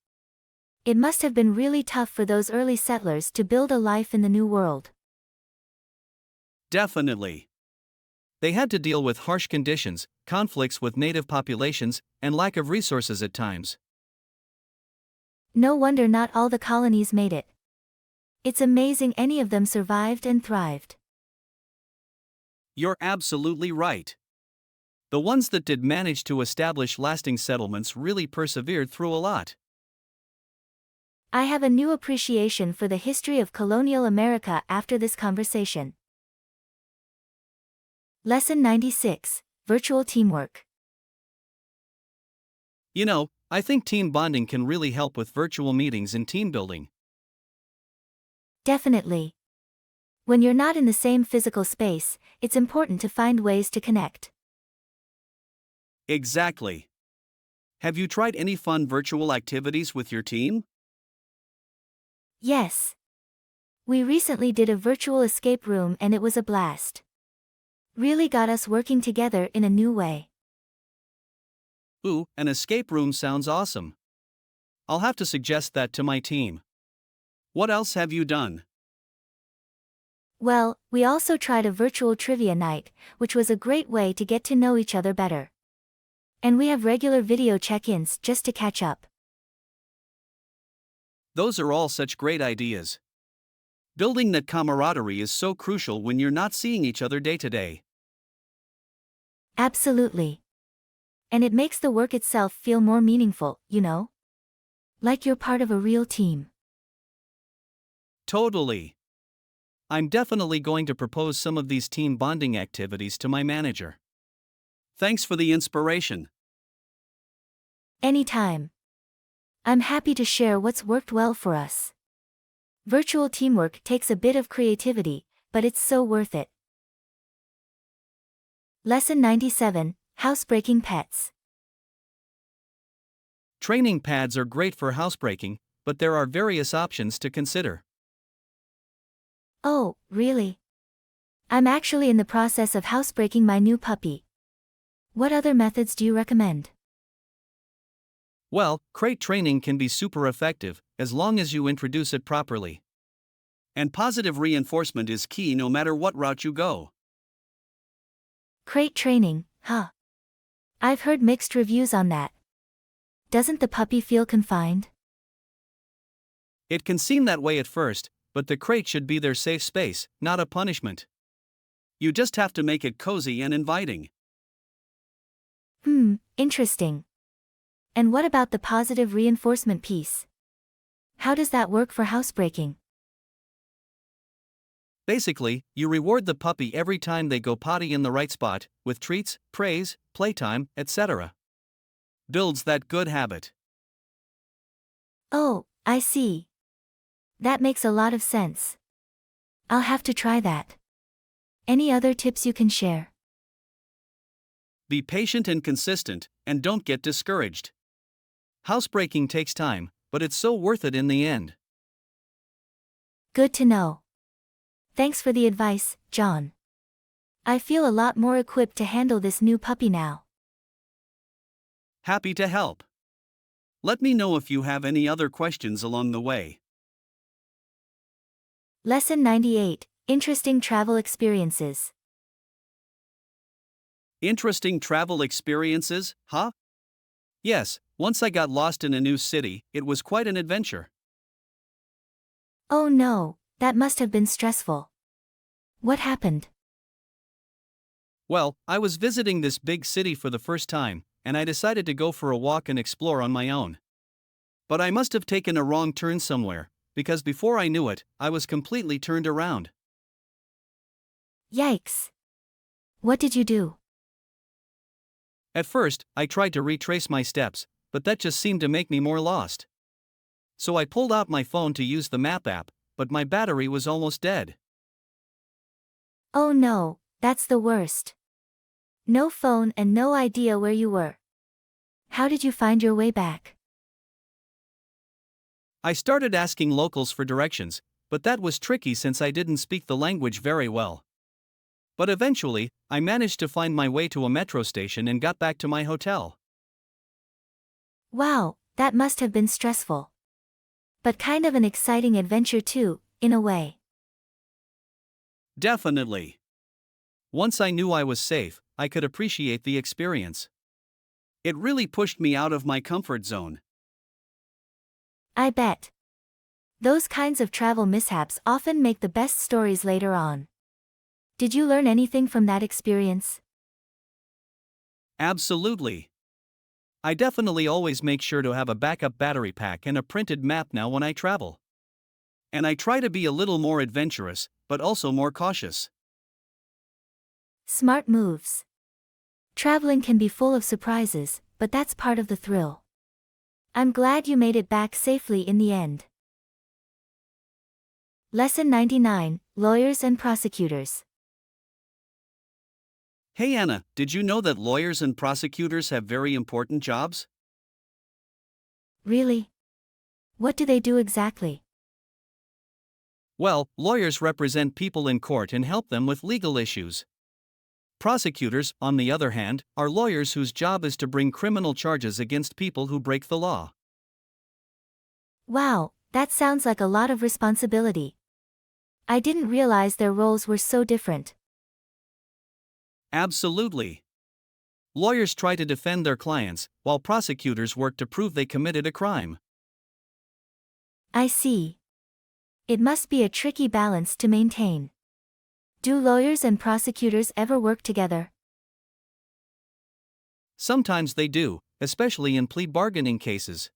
It must have been really tough for those early settlers to build a life in the New World. Definitely. They had to deal with harsh conditions, conflicts with native populations, and lack of resources at times. No wonder not all the colonies made it. It's amazing any of them survived and thrived. You're absolutely right. The ones that did manage to establish lasting settlements really persevered through a lot. I have a new appreciation for the history of colonial America after this conversation. Lesson 96, Virtual Teamwork. You know, I think team bonding can really help with virtual meetings and team building. Definitely. When you're not in the same physical space, it's important to find ways to connect. Exactly. Have you tried any fun virtual activities with your team? Yes. We recently did a virtual escape room and it was a blast. Really got us working together in a new way. Ooh, an escape room sounds awesome. I'll have to suggest that to my team. What else have you done? Well, we also tried a virtual trivia night, which was a great way to get to know each other better. And we have regular video check-ins just to catch up. Those are all such great ideas. Building that camaraderie is so crucial when you're not seeing each other day to day. Absolutely. And it makes the work itself feel more meaningful, you know? Like you're part of a real team. Totally. I'm definitely going to propose some of these team bonding activities to my manager. Thanks for the inspiration. Anytime. I'm happy to share what's worked well for us. Virtual teamwork takes a bit of creativity, but it's so worth it. Lesson 97, Housebreaking Pets. Training pads are great for housebreaking, but there are various options to consider. Oh, really? I'm actually in the process of housebreaking my new puppy. What other methods do you recommend? Well, crate training can be super effective, as long as you introduce it properly. And positive reinforcement is key no matter what route you go. Crate training, huh? I've heard mixed reviews on that. Doesn't the puppy feel confined? It can seem that way at first, but the crate should be their safe space, not a punishment. You just have to make it cozy and inviting. Interesting. And what about the positive reinforcement piece? How does that work for housebreaking? Basically, you reward the puppy every time they go potty in the right spot, with treats, praise, playtime, etc. Builds that good habit. Oh, I see. That makes a lot of sense. I'll have to try that. Any other tips you can share? Be patient and consistent, and don't get discouraged. Housebreaking takes time, but it's so worth it in the end. Good to know. Thanks for the advice, John. I feel a lot more equipped to handle this new puppy now. Happy to help. Let me know if you have any other questions along the way. Lesson 98, Interesting Travel Experiences. Interesting travel experiences, huh? Yes, once I got lost in a new city, it was quite an adventure. Oh no, that must have been stressful. What happened? Well, I was visiting this big city for the first time, and I decided to go for a walk and explore on my own. But I must have taken a wrong turn somewhere, because before I knew it, I was completely turned around. Yikes. What did you do? At first, I tried to retrace my steps, but that just seemed to make me more lost. So I pulled out my phone to use the map app, but my battery was almost dead. Oh no, that's the worst. No phone and no idea where you were. How did you find your way back? I started asking locals for directions, but that was tricky since I didn't speak the language very well. But eventually, I managed to find my way to a metro station and got back to my hotel. Wow, that must have been stressful. But kind of an exciting adventure too, in a way. Definitely. Once I knew I was safe, I could appreciate the experience. It really pushed me out of my comfort zone. I bet. Those kinds of travel mishaps often make the best stories later on. Did you learn anything from that experience? Absolutely. I definitely always make sure to have a backup battery pack and a printed map now when I travel. And I try to be a little more adventurous, but also more cautious. Smart moves. Traveling can be full of surprises, but that's part of the thrill. I'm glad you made it back safely in the end. Lesson 99, Lawyers and Prosecutors. Hey Anna, did you know that lawyers and prosecutors have very important jobs? Really? What do they do exactly? Well, lawyers represent people in court and help them with legal issues. Prosecutors, on the other hand, are lawyers whose job is to bring criminal charges against people who break the law. Wow, that sounds like a lot of responsibility. I didn't realize their roles were so different. Absolutely. Lawyers try to defend their clients, while prosecutors work to prove they committed a crime. I see. It must be a tricky balance to maintain. Do lawyers and prosecutors ever work together? Sometimes they do, especially in plea bargaining cases.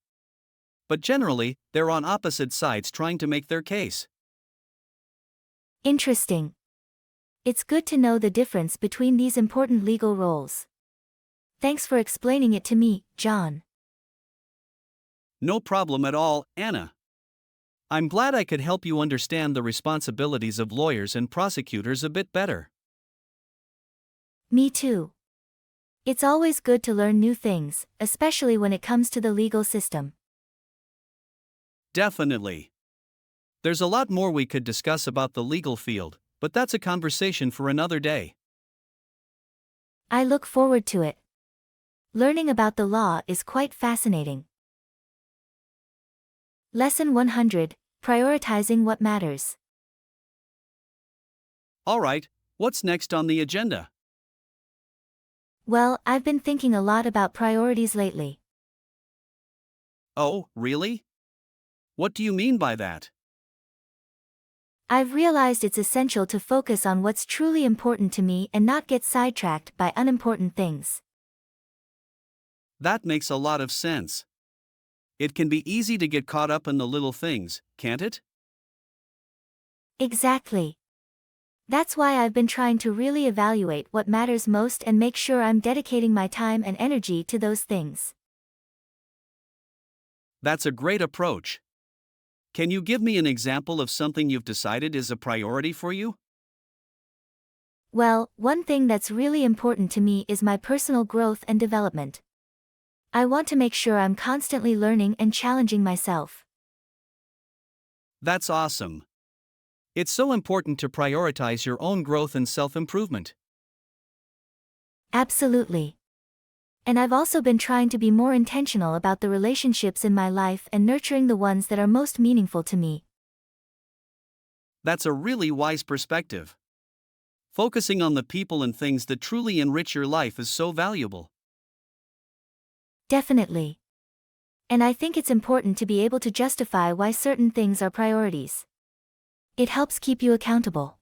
But generally, they're on opposite sides trying to make their case. Interesting. It's good to know the difference between these important legal roles. Thanks for explaining it to me, John. No problem at all, Anna. I'm glad I could help you understand the responsibilities of lawyers and prosecutors a bit better. Me too. It's always good to learn new things, especially when it comes to the legal system. Definitely. There's a lot more we could discuss about the legal field, but that's a conversation for another day. I look forward to it. Learning about the law is quite fascinating. Lesson 100: Prioritizing what matters. Alright, what's next on the agenda? Well, I've been thinking a lot about priorities lately. Oh, really? What do you mean by that? I've realized it's essential to focus on what's truly important to me and not get sidetracked by unimportant things. That makes a lot of sense. It can be easy to get caught up in the little things, can't it? Exactly. That's why I've been trying to really evaluate what matters most and make sure I'm dedicating my time and energy to those things. That's a great approach. Can you give me an example of something you've decided is a priority for you? Well, one thing that's really important to me is my personal growth and development. I want to make sure I'm constantly learning and challenging myself. That's awesome. It's so important to prioritize your own growth and self-improvement. Absolutely. And I've also been trying to be more intentional about the relationships in my life and nurturing the ones that are most meaningful to me. That's a really wise perspective. Focusing on the people and things that truly enrich your life is so valuable. Definitely. And I think it's important to be able to justify why certain things are priorities. It helps keep you accountable.